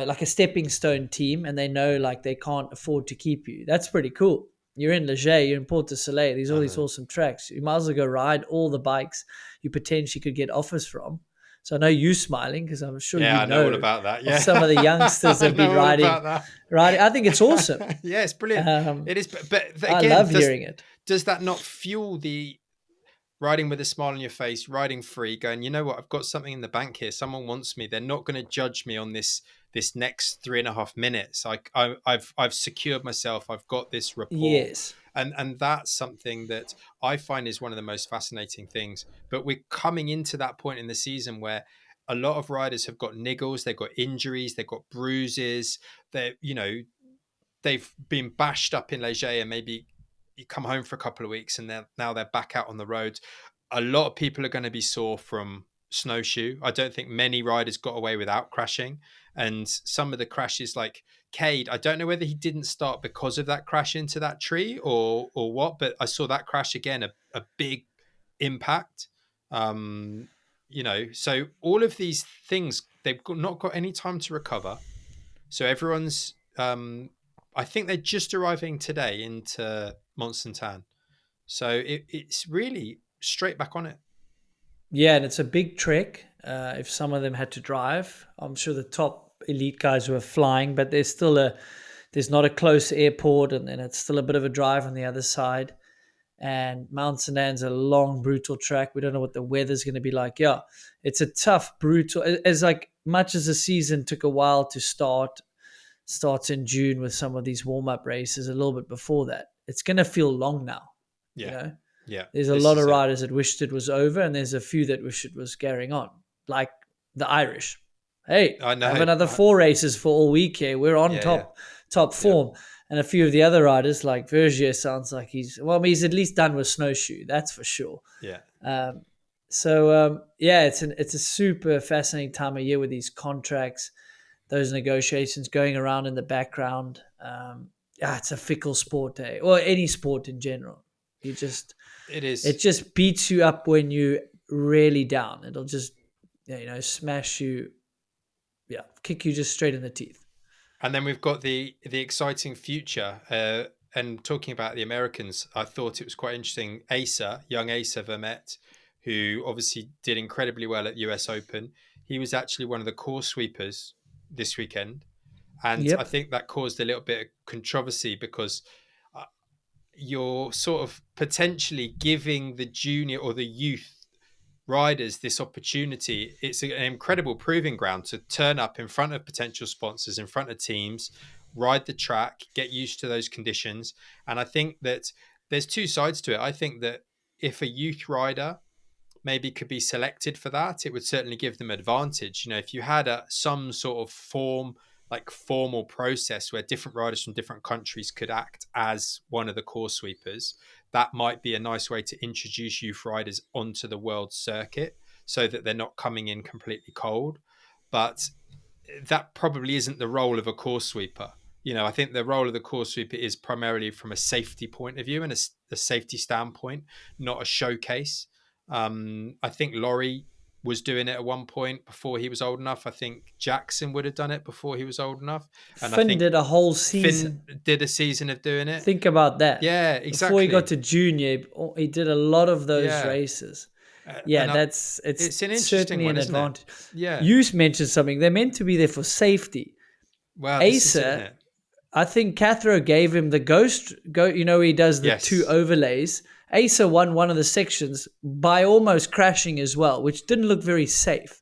like a stepping stone team, and they know like they can't afford to keep you, that's pretty cool. You're in Leger, you're in Port de Soleil. These all I these know. awesome tracks. You might as well go ride all the bikes you potentially could get offers from. So I know you smiling because I'm sure Yeah, you I know all know about that. of some of the Yeah. youngsters that I have been know all riding. about that. Riding, I think it's awesome. Yeah, it's brilliant. Um, It is, but I again, love does hearing it. does that not fuel the riding with a smile on your face, riding free, going, you know what, I've got something in the bank here. Someone wants me. They're not going to judge me on this next 3.5 minutes. I've secured myself. I've got this rapport, Yes. And that's something that I find is one of the most fascinating things. But we're coming into that point in the season where a lot of riders have got niggles, they've got injuries, they've got bruises, they've been bashed up in Leger, and maybe you come home for a couple of weeks and then now they're back out on the road. A lot of people are going to be sore from Snowshoe. I don't think many riders got away without crashing. And some of the crashes, like Cade, I don't know whether he didn't start because of that crash into that tree or what, but I saw that crash again, a big impact. So all of these things, not got any time to recover. So everyone's I think they're just arriving today into Mont Saint-Anne. So it's really straight back on it. Yeah, and it's a big trek. If some of them had to drive, I'm sure the top elite guys were flying, but there's not a close airport, and then it's still a bit of a drive on the other side. And Mount St. Anne's a long, brutal track. We don't know what the weather's going to be like. Yeah, it's a tough, brutal. As like much as the season took a while to start, starts in June with some of these warm up races. A little bit before that, it's going to feel long now. Yeah. You know, Yeah. there's a lot of riders that wished it was over, and there's a few that wish it was carrying on, like the Irish. Hey, I know. have another 4 races for all week here. We're on top form. Yeah. And a few of the other riders, like Vergier, sounds like he's at least done with Snowshoe. That's for sure. Yeah. It's a super fascinating time of year with these contracts, those negotiations going around in the background. It's a fickle sport, or any sport in general. It just beats you up when you're really down. It'll just smash you, kick you just straight in the teeth. And then we've got the exciting future. And talking about the Americans, I thought it was quite interesting. Young Asa Vermette, who obviously did incredibly well at US Open. He was actually one of the course sweepers this weekend. And I think that caused a little bit of controversy because you're sort of potentially giving the junior or the youth riders this opportunity. It's an incredible proving ground to turn up in front of potential sponsors, in front of teams, ride the track, get used to those conditions. And I think that there's two sides to it. I think that if a youth rider maybe could be selected for that, it would certainly give them advantage. If you had some sort of formal process where different riders from different countries could act as one of the course sweepers, that might be a nice way to introduce youth riders onto the world circuit so that they're not coming in completely cold. But that probably isn't the role of a course sweeper. I think the role of the course sweeper is primarily from a safety point of view and a safety standpoint, not a showcase. I think Laurie was doing it at one point before he was old enough. I think Jackson would have done it before he was old enough. And Finn did a whole season. Finn did a season of doing it. Think about that. Yeah, exactly. Before he got to junior, he did a lot of those races. It's an interesting one, isn't advantage. It? Yeah. You mentioned something. They're meant to be there for safety. Well, Asa, I think Cathro gave him the ghost. He does the 2 overlays. Asa won one of the sections by almost crashing as well, which didn't look very safe.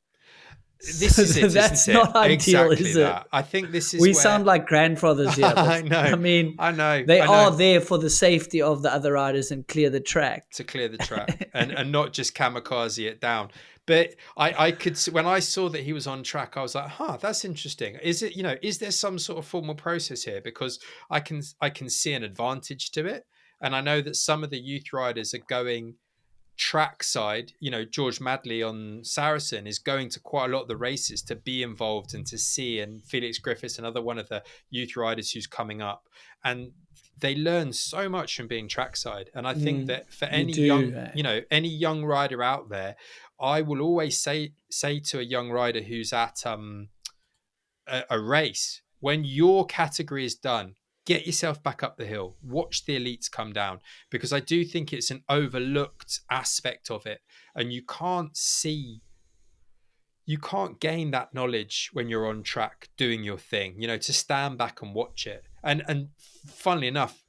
This is it. That's not ideal, exactly is that. it? I think this is. We sound like grandfathers here. I know. I know. They are there for the safety of the other riders and clear the track. To clear the track and not just kamikaze it down. But I could, when I saw that he was on track, I was like, that's interesting. Is it, is there some sort of formal process here? Because I can see an advantage to it. And I know that some of the youth riders are going trackside. George Madley on Saracen is going to quite a lot of the races to be involved and to see, and Felix Griffiths, another one of the youth riders who's coming up. And they learn so much from being trackside. And I think that for any young rider out there, I will always say to a young rider who's at a race, when your category is done, get yourself back up the hill, watch the elites come down, because I do think it's an overlooked aspect of it. And you can't gain that knowledge when you're on track doing your thing, to stand back and watch it. And funnily enough,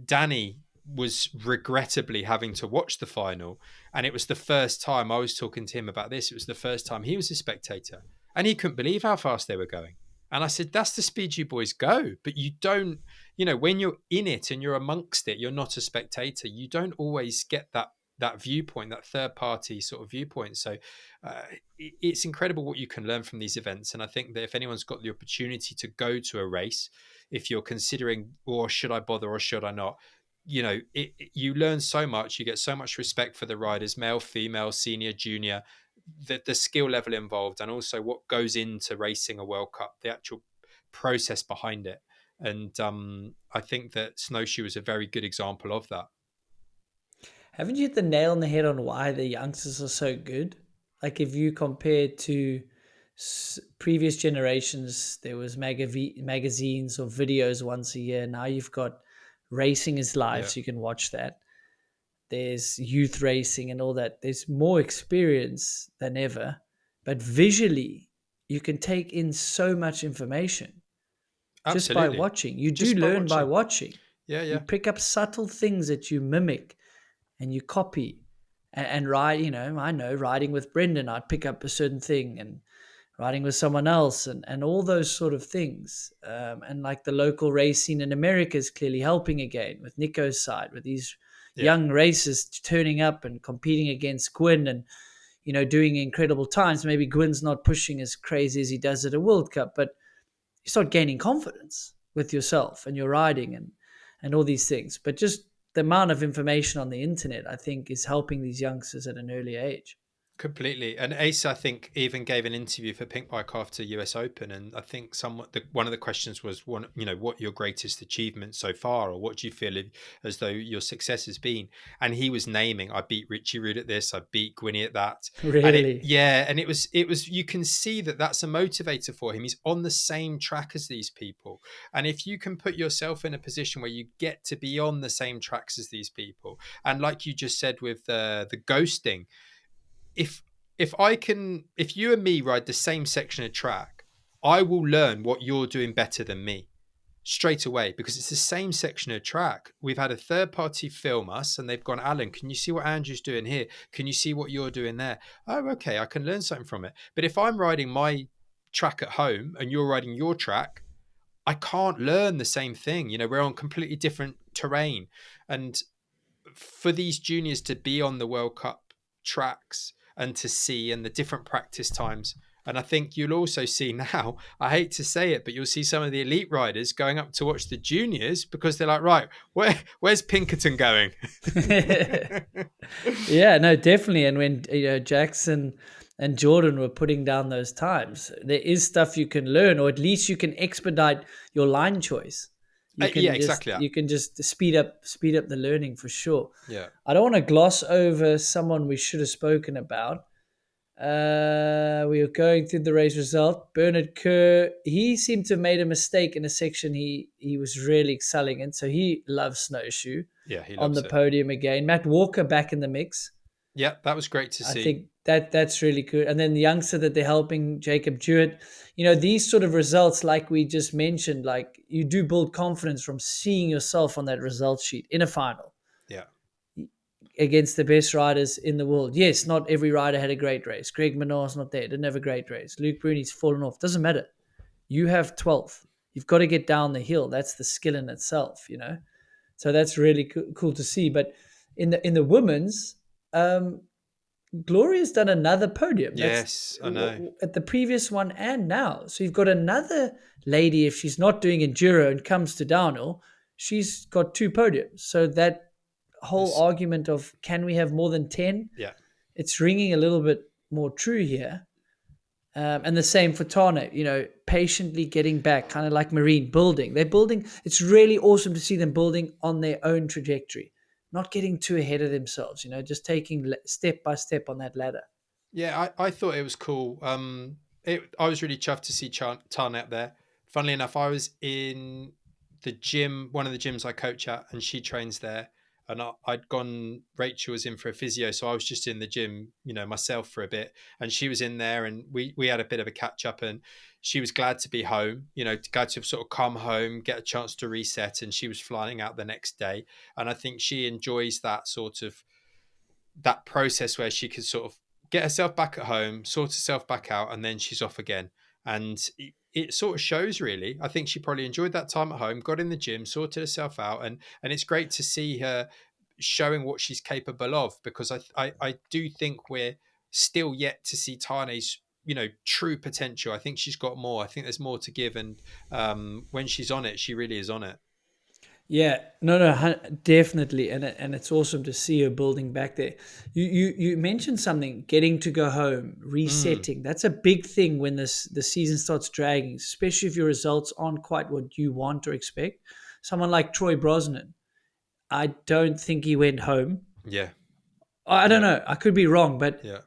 Danny was regrettably having to watch the final. And it was the first time, I was talking to him about this, it was the first time he was a spectator. And he couldn't believe how fast they were going. And I said, that's the speed you boys go. But you don't, when you're in it and you're amongst it, you're not a spectator. You don't always get that viewpoint, that third party sort of viewpoint. So uh, it's incredible what you can learn from these events. And I think that if anyone's got the opportunity to go to a race, if you're considering, or should I bother or should I not, you learn so much. You get so much respect for the riders, male, female, senior, junior, the skill level involved, and also what goes into racing a World Cup, the actual process behind it. And I think that Snowshoe is a very good example of that. Haven't you hit the nail on the head on why the youngsters are so good? Like if you compare to previous generations, there was magazines or videos once a year. Now you've got Racing is Live, Yeah, so you can watch that. There's youth racing and all that. There's more experience than ever, but visually, you can take in so much information just by absolutely. watching. You do Just by learn by watching. watching. Yeah, You yeah, pick up subtle things that you mimic and you copy. And ride, I know riding with Brendan, I'd pick up a certain thing, and riding with someone else, and all those sort of things. And like the local race scene in America is clearly helping again with Nico's side, with these yeah. young racers turning up and competing against Gwyn and, doing incredible times. Maybe Gwyn's not pushing as crazy as he does at a World Cup, but you start gaining confidence with yourself and your riding and all these things. But just the amount of information on the internet, I think, is helping these youngsters at an early age. Completely. And Ace, I think, even gave an interview for Pink Bike after US Open, and I think one of the questions was, what your greatest achievement so far, or what do you feel as though your success has been? And he was naming, I beat Richie Rude at this, I beat Gwynny at that, and Really? it was. You can see that that's a motivator for him. He's on the same track as these people, and if you can put yourself in a position where you get to be on the same tracks as these people, and like you just said with the ghosting, if if you and me ride the same section of track, I will learn what you're doing better than me straight away, because it's the same section of track. We've had a third party film us and they've gone, Alan, can you see what Andrew's doing here? Can you see what you're doing there? Oh, okay, I can learn something from it. But if I'm riding my track at home and you're riding your track, I can't learn the same thing. We're on completely different terrain. And for these juniors to be on the World Cup tracks and to see, and the different practice times. And I think you'll also see now, I hate to say it, but you'll see some of the elite riders going up to watch the juniors because they're like, right, where's Pinkerton going? Yeah, no, definitely. And when Jackson and Jordan were putting down those times, there is stuff you can learn, or at least you can expedite your line choice. You Yeah, can just exactly that. you can just speed up the learning for sure. Yeah. I don't want to gloss over someone we should have spoken about. We were going through the race result. Bernard Kerr, he seemed to have made a mistake in a section he was really excelling in. So he loves Snowshoe Yeah, he on the loves it. podium again. Matt Walker back in the mix. Yeah, that was great to I see. think that's really good. And then the youngster that they're helping, Jacob Jewett, these sort of results, like we just mentioned, like you do build confidence from seeing yourself on that result sheet in a final Yeah. against the best riders in the world. Yes, not every rider had a great race. Greg Minar's not there, didn't have a great race. Luke Bruni's fallen off. Doesn't matter. You have 12th. You've got to get down the hill. That's the skill in itself. So that's really cool to see. But in the women's, Gloria's done another podium. That's Yes, I know. at the previous one and now. So you've got another lady, if she's not doing enduro and comes to downhill, she's got two podiums. So that whole It's, argument of can we have more than 10, yeah. it's ringing a little bit more true here. And the same for Tana, patiently getting back, kind of like Marine building. They're building. It's really awesome to see them building on their own trajectory, not getting too ahead of themselves, just taking step by step on that ladder. Yeah, I thought it was cool. I was really chuffed to see Tan out there. Funnily enough, I was in the gym, one of the gyms I coach at, and she trains there. And I'd gone, Rachel was in for a physio, so I was just in the gym, myself for a bit. And she was in there, and we had a bit of a catch up. And she was glad to be home, glad to sort of come home, get a chance to reset. And she was flying out the next day. And I think she enjoys that sort of that process where she could sort of get herself back at home, sort herself back out, and then she's off again. And it sort of shows, really. I think she probably enjoyed that time at home, got in the gym, sorted herself out, and it's great to see her showing what she's capable of, because I do think we're still yet to see Tane's true potential. I think she's got more. I think there's more to give, and when she's on it, she really is on it. Yeah, no, no, definitely, and it's awesome to see her building back there. You mentioned something, getting to go home, Mm, resetting. That's a big thing when the season starts dragging, especially if your results aren't quite what you want or expect. Someone like Troy Brosnan, I don't think he went home. yeah, I don't yeah, know. I could be wrong, but yeah.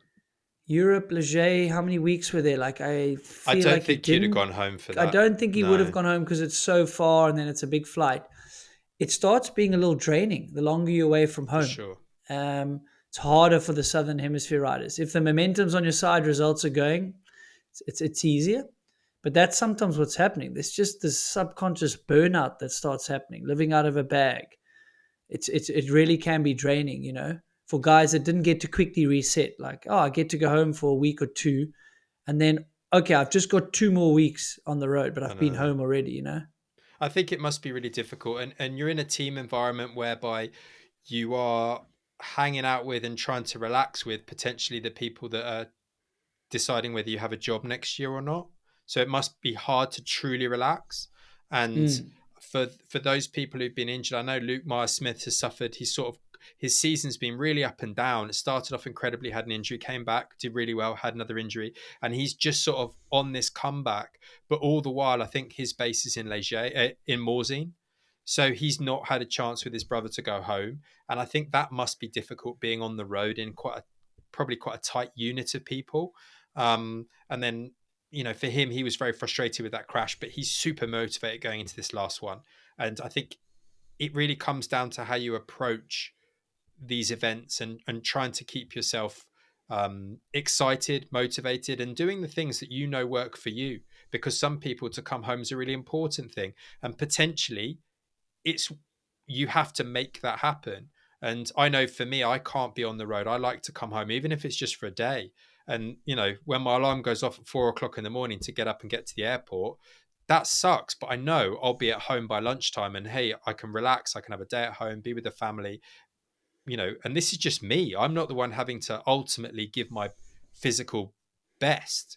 Europe, Leger, how many weeks were there? Like, I I feel don't like he think you'd have didn't. gone home for I that. don't think he would have No, gone home because it's so far and then it's a big flight. It starts being a little draining the longer you're away from for home. sure. It's harder for the Southern Hemisphere riders. If the momentum's on your side, results are going, it's easier. But that's sometimes what's happening. There's just this subconscious burnout that starts happening, living out of a bag. It really can be draining, for guys that didn't get to quickly reset. Like, oh, I get to go home for a week or two, and then okay, I've just got 2 more weeks on the road, but I I've been know. home already. I think it must be really difficult, and you're in a team environment whereby you are hanging out with and trying to relax with potentially the people that are deciding whether you have a job next year or not. So it must be hard to truly relax. And Mm. for those people who've been injured, I know Luke Myers Smith has suffered. He's sort of his season's been really up and down. It started off incredibly, had an injury, came back, did really well, had another injury, and he's just sort of on this comeback. But all the while, I think his base is in Leger, in Morzine. So he's not had a chance with his brother to go home, and I think that must be difficult being on the road in probably quite a tight unit of people. And then, for him, he was very frustrated with that crash, but he's super motivated going into this last one. And I think it really comes down to how you approach these events, and trying to keep yourself excited, motivated, and doing the things that work for you. Because some people, to come home is a really important thing, and potentially it's you have to make that happen. And I know for me, I can't be on the road. I like to come home, even if it's just for a day. And when my alarm goes off at 4 o'clock in the morning to get up and get to the airport, that sucks. But I know I'll be at home by lunchtime, and hey, I can relax. I can have a day at home, be with the family. And this is just me. I'm not the one having to ultimately give my physical best.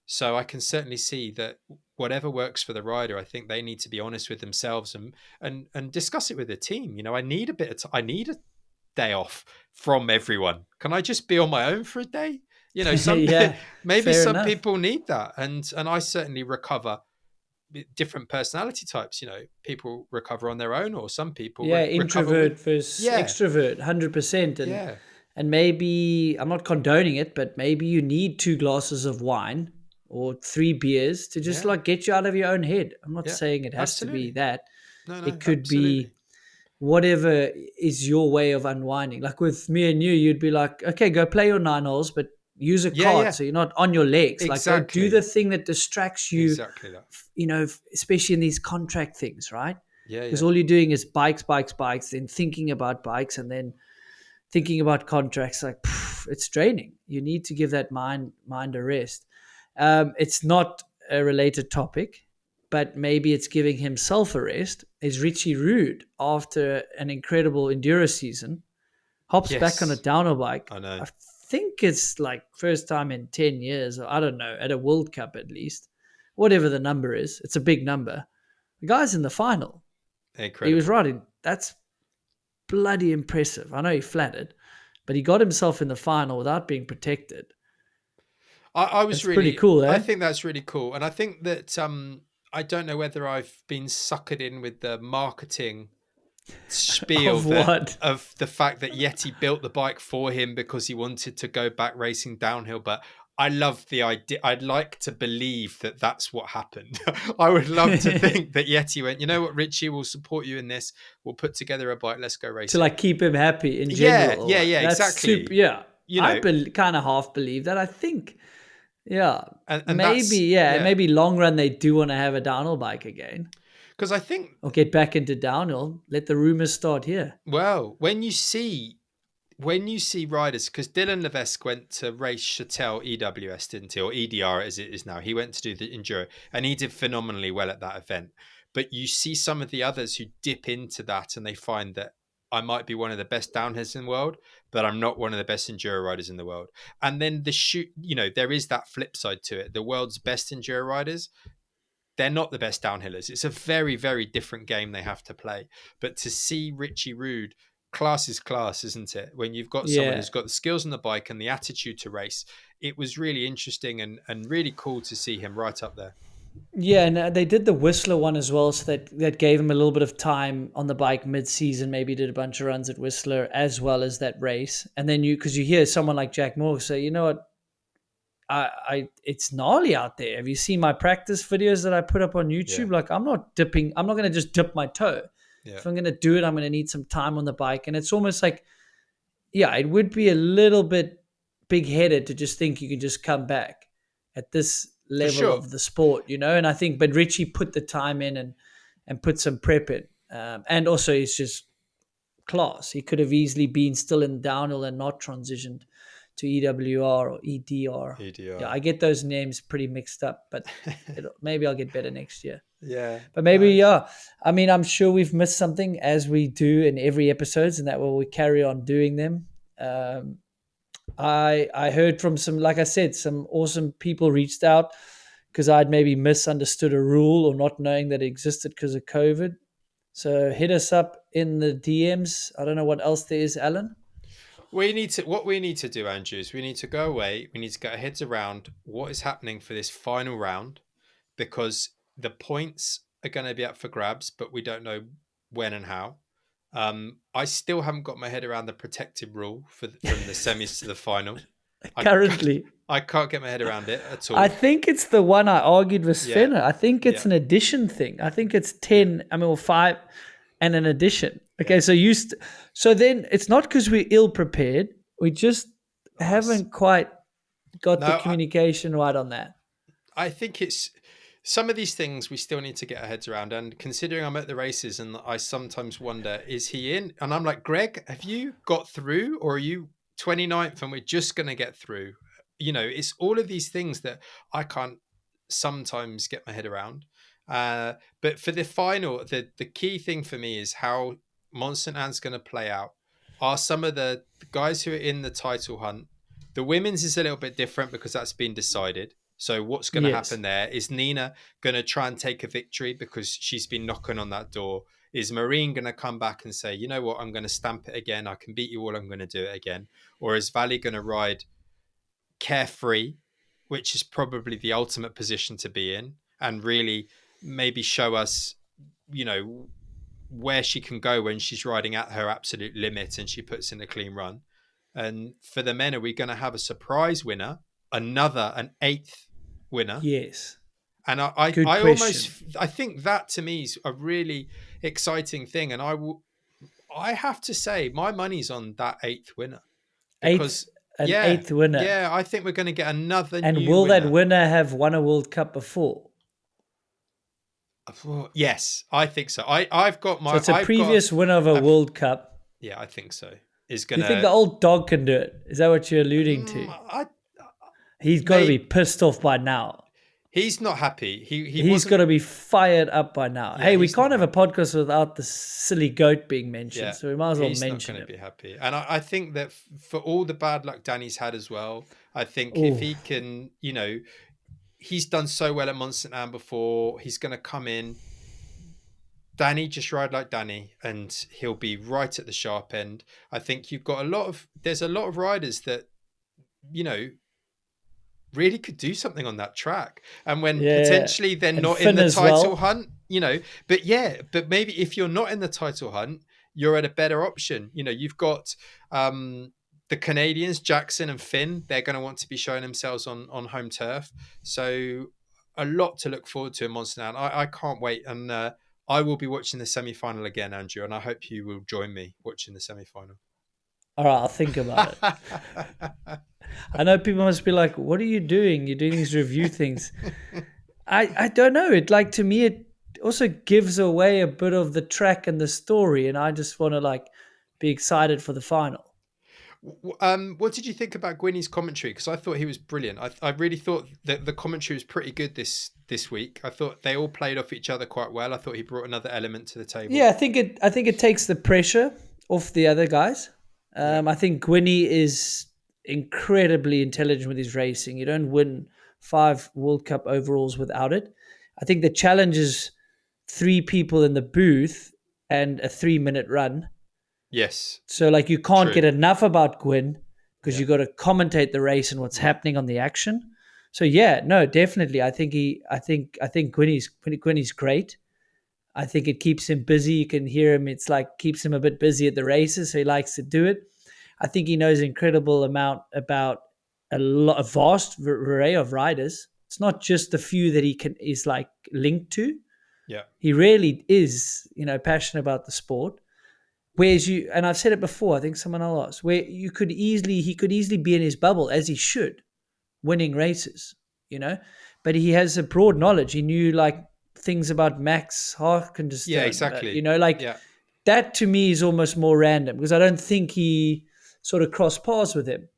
So I can certainly see that whatever works for the rider, I think they need to be honest with themselves, and discuss it with the team. I need a bit of I need a day off from everyone. Can I just be on my own for a day? Some Yeah, maybe fair some enough. people need that, and I certainly recover different personality types. People recover on their own, or some people Yeah, recover with. introvert versus Yeah, extrovert, 100%. And yeah, and maybe I'm not condoning it, but maybe you need 2 glasses of wine or 3 beers to just yeah, like get you out of your own head. I'm not yeah, saying it has to be absolutely. that. No, It no, could be absolutely. whatever is your way of unwinding. Like with me and you'd be like, okay, go play your 9 holes, but use a Yeah, cart yeah, so you're not on your legs. Like go do the exactly, thing that distracts you, exactly that. especially in these contract things, right? Yeah, Because yeah, all you're doing is bikes, bikes, bikes, then thinking about bikes, and then thinking about contracts. Like it's draining. You need to give that mind a rest. It's not a related topic, but maybe it's giving himself a rest. Is Richie Rude, after an incredible enduro season, hops back on a yes, downhill bike? I know. I think it's like first time in 10 years, or I don't know, at a World Cup at least. Whatever the number is, it's a big number. The guy's in the final. He was Incredible. riding. That's bloody impressive. I know he flattered, but he got himself in the final without being protected. I was That's pretty really, cool, I eh? think that's really cool. And I think that I don't know whether I've been suckered in with the marketing spiel Of that what? of the fact that Yeti built the bike for him because he wanted to go back racing downhill. But I love the idea. I'd like to believe that that's what happened. I would love to To think that Yeti went, you know what, Richie, will support you in this. We'll put together a bike. Let's go racing. like keep him happy in Yeah, general or yeah, what? yeah, That's super. exactly. Yeah, You I know, kind of half believe that. I think, yeah, and maybe, that's yeah, yeah. maybe long run they do want to have a downhill bike again Because I think, or get back into downhill. Let the rumors start here. well, when you see when you see riders, because Dylan Levesque went to race Chatel EWS, didn't he? Or EDR as it is now. He went to do the enduro and he did phenomenally well at that event. But you see some of the others who dip into that and they find that I might be one of the best downhillers in the world, but I'm not one of the best enduro riders in the world. And then there is that flip side to it. The world's best enduro riders, they're not the best downhillers. It's a very, very different game they have to play. But to see Richie Rude, class is class, isn't it? When you've got someone Yeah. who's got the skills on the bike and the attitude to race, it was really interesting and really cool to see him right up there. Yeah, and they did the Whistler one as well, so that gave him a little bit of time on the bike mid-season. Maybe did a bunch of runs at Whistler as well as that race, and then because you hear someone like Jack Moore say, you know what, it's gnarly out there. Have you seen my practice videos that I put up on Yeah. YouTube? Like I'm not dipping. I'm not going to just dip my toe. Yeah. If I'm going to do it, I'm going to need some time on the bike, and it's almost like, yeah, it would be a little bit big-headed to just think you can just come back at this For level sure. of the sport, And I think, but Richie put the time in and put some prep in, and also he's just class. He could have easily been still in downhill and not transitioned to EWR or EDR. EDR. Yeah, I get those names pretty mixed up, but maybe I'll get better next year. Yeah. But maybe, Nice. yeah. I mean, I'm sure we've missed something as we do in every episodes, and that will we carry on doing them. I heard from some, like I said, some awesome people reached out because I'd maybe misunderstood a rule or not knowing that it existed because of COVID. So hit us up in the DMs. I don't know what else there is, Alan. What we need to do, Andrew, is we need to go away. We need to get our heads around what is happening for this final round, because the points are going to be up for grabs, but we don't know when and how. I still haven't got my head around the protected rule from the semis to the final. Currently, I can't get my head around it at all. I think it's the one I argued with Sven. Yeah. I think it's an addition thing. I think it's 10, or 5 and an addition. Okay, so so then it's not because we're ill prepared. We just haven't quite got the communication right on that. I think it's some of these things we still need to get our heads around. And considering I'm at the races and I sometimes wonder, is he in? And I'm like, Greg, have you got through, or are you 29th and we're just going to get through? It's all of these things that I can't sometimes get my head around. But for the final, the key thing for me is how Mont Saint-Anne's going to play out. Are some of the guys who are in the title hunt, the women's is a little bit different because that's been decided. So what's going to happen there? Is Nina going to try and take a victory because she's been knocking on that door? Is Marine going to come back and say, you know what, I'm going to stamp it again. I can beat you all. I'm going to do it again. Or is Valley going to ride carefree, which is probably the ultimate position to be in, and really maybe show us, where she can go when she's riding at her absolute limit and she puts in a clean run. And for the men, are we going to have a surprise winner, an 8th winner? Yes. And I think that to me is a really exciting thing. And I have to say my money's on that 8th winner. Because eighth winner. Yeah, I think we're going to get another and new will winner. That winner have won a World Cup before? Yes, I think so. I've got my. So it's a previous winner of a World Cup. Yeah, I think so. Do you think the old dog can do it? Is that what you're alluding to? He's got to be pissed off by now. He's not happy. He's got to be fired up by now. Yeah, hey, we can't have a podcast without the silly goat being mentioned, so we might as well mention it. He's not going to be happy. And I think that for all the bad luck Danny's had as well, I think if he can, he's done so well at Mont Saint-Anne before. He's going to come in. Danny, just ride like Danny, and he'll be right at the sharp end. I think you've got there's a lot of riders that, really could do something on that track. And when potentially they're not in the title hunt, but maybe if you're not in the title hunt, you're at a better option. You've got the Canadians, Jackson and Finn, they're going to want to be showing themselves on home turf. So a lot to look forward to in Mont Saint-Anne. I can't wait. And I will be watching the semi-final again, Andrew, and I hope you will join me watching the semi-final. All right, I'll think about it. I know people must be like, what are you doing? You're doing these review things. I don't know. To me, it also gives away a bit of the track and the story. And I just want to be excited for the final. What did you think about Gwynny's commentary? Because I thought he was brilliant. I really thought that the commentary was pretty good this week. I thought they all played off each other quite well. I thought he brought another element to the table. Yeah, I think it takes the pressure off the other guys. Yeah. I think Gwynny is incredibly intelligent with his racing. You don't win 5 World Cup overalls without it. I think the challenge is 3 people in the booth and a 3 minute run. Yes. So like you can't True. get enough about Gwyn because Yeah. you got to commentate the race and what's happening on the action. So yeah, no, definitely. I think Gwynny's great. I think it keeps him busy. You can hear him. It's like keeps him a bit busy at the races, so he likes to do it. I think he knows an incredible amount about a vast array of riders. It's not just the few that he can is like linked to. Yeah. He really is, passionate about the sport. Whereas and I've said it before, I think someone else asked, where he could easily be in his bubble as he should, winning races, you know, but he has a broad knowledge. He knew like things about Max Yeah. Harkenstone, Exactly. like Yeah. that to me is almost more random because I don't think he sort of crossed paths with him.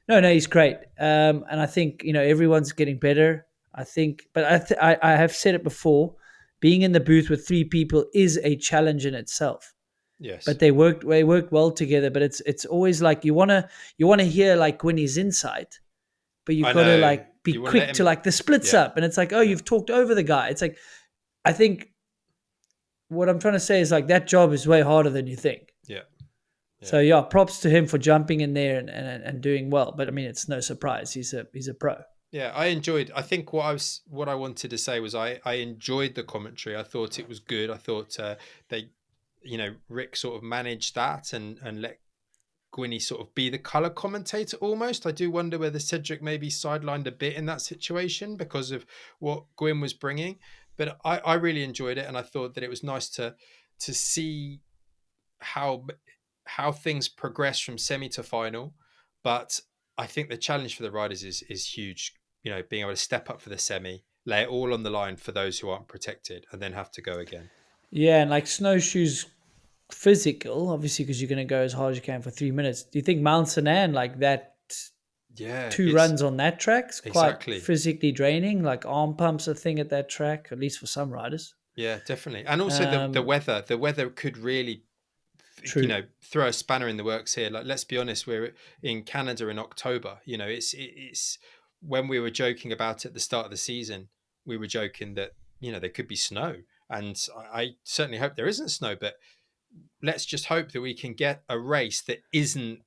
No, he's great, and I think everyone's getting better. I think, but I have said it before. Being in the booth with 3 people is a challenge in itself. Yes. But they worked well together. But it's always like you wanna hear like Winnie's insight, but you've I got to know. like be You want to let quick to him. like the splits Yeah. up, and it's like, oh, Yeah. you've talked over the guy. It's like I think what I'm trying to say is like that job is way harder than you think. Yeah. Yeah. So yeah, props to him for jumping in there and doing well. But I mean, it's no surprise he's a pro. Yeah, I enjoyed. I think what I wanted to say was I enjoyed the commentary. I thought it was good. I thought they, Rick sort of managed that and let Gwynny sort of be the color commentator almost. I do wonder whether Cedric maybe sidelined a bit in that situation because of what Gwyn was bringing. But I really enjoyed it, and I thought that it was nice to see how how things progress from semi to final. But I think the challenge for the riders is huge. Being able to step up for the semi, lay it all on the line for those who aren't protected, and then have to go again. Yeah, and like Snowshoe's physical, obviously, because you're going to go as hard as you can for 3 minutes. Do you think Mount Sanan like that? Yeah, Two it's runs on that track is quite exactly. physically draining. Like arm pumps a thing at that track, at least for some riders. Yeah, definitely. And also the Um, weather. The weather could really, True. throw a spanner in the works here. Like, let's be honest, we're in Canada in October. It's when we were joking about it at the start of the season, we were joking that there could be snow, and I certainly hope there isn't snow. But let's just hope that we can get a race that isn't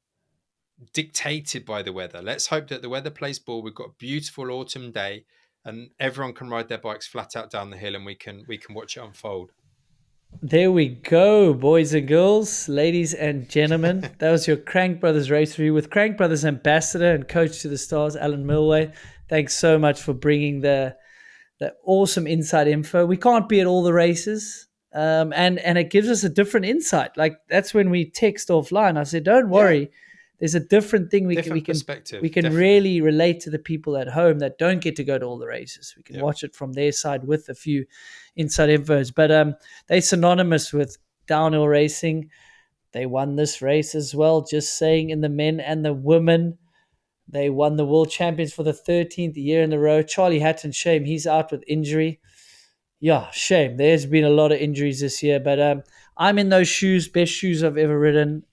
dictated by the weather. Let's hope that the weather plays ball. We've got a beautiful autumn day, and everyone can ride their bikes flat out down the hill, and we can watch it unfold. There we go, boys and girls, ladies and gentlemen. That was your Crank Brothers race review with Crank Brothers ambassador and coach to the stars, Alan Milway. Thanks so much for bringing the awesome inside info. We can't be at all the races, and it gives us a different insight. Like that's when we text offline. I said, "Don't Yeah, worry, there's a different thing different perspective. we can Definitely. really relate to the people at home that don't get to go to all the races. We can Yeah. watch it from their side with a few inside infos. But they're synonymous with downhill racing. They won this race as well. Just saying, in the men and the women, they won the world champions for the 13th year in a row. Charlie Hatton, shame he's out with injury. Yeah, shame. There's been a lot of injuries this year, but I'm in those shoes, best shoes I've ever ridden.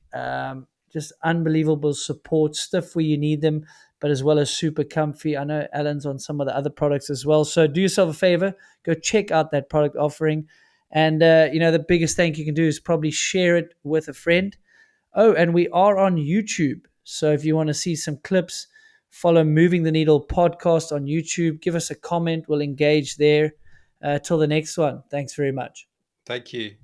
Just unbelievable support, stiff where you need them, but as well as super comfy. I know Alan's on some of the other products as well. So do yourself a favor, go check out that product offering. And, the biggest thing you can do is probably share it with a friend. Oh, and we are on YouTube. So if you want to see some clips, follow Moving the Needle podcast on YouTube. Give us a comment. We'll engage there. Till the next one. Thanks very much. Thank you.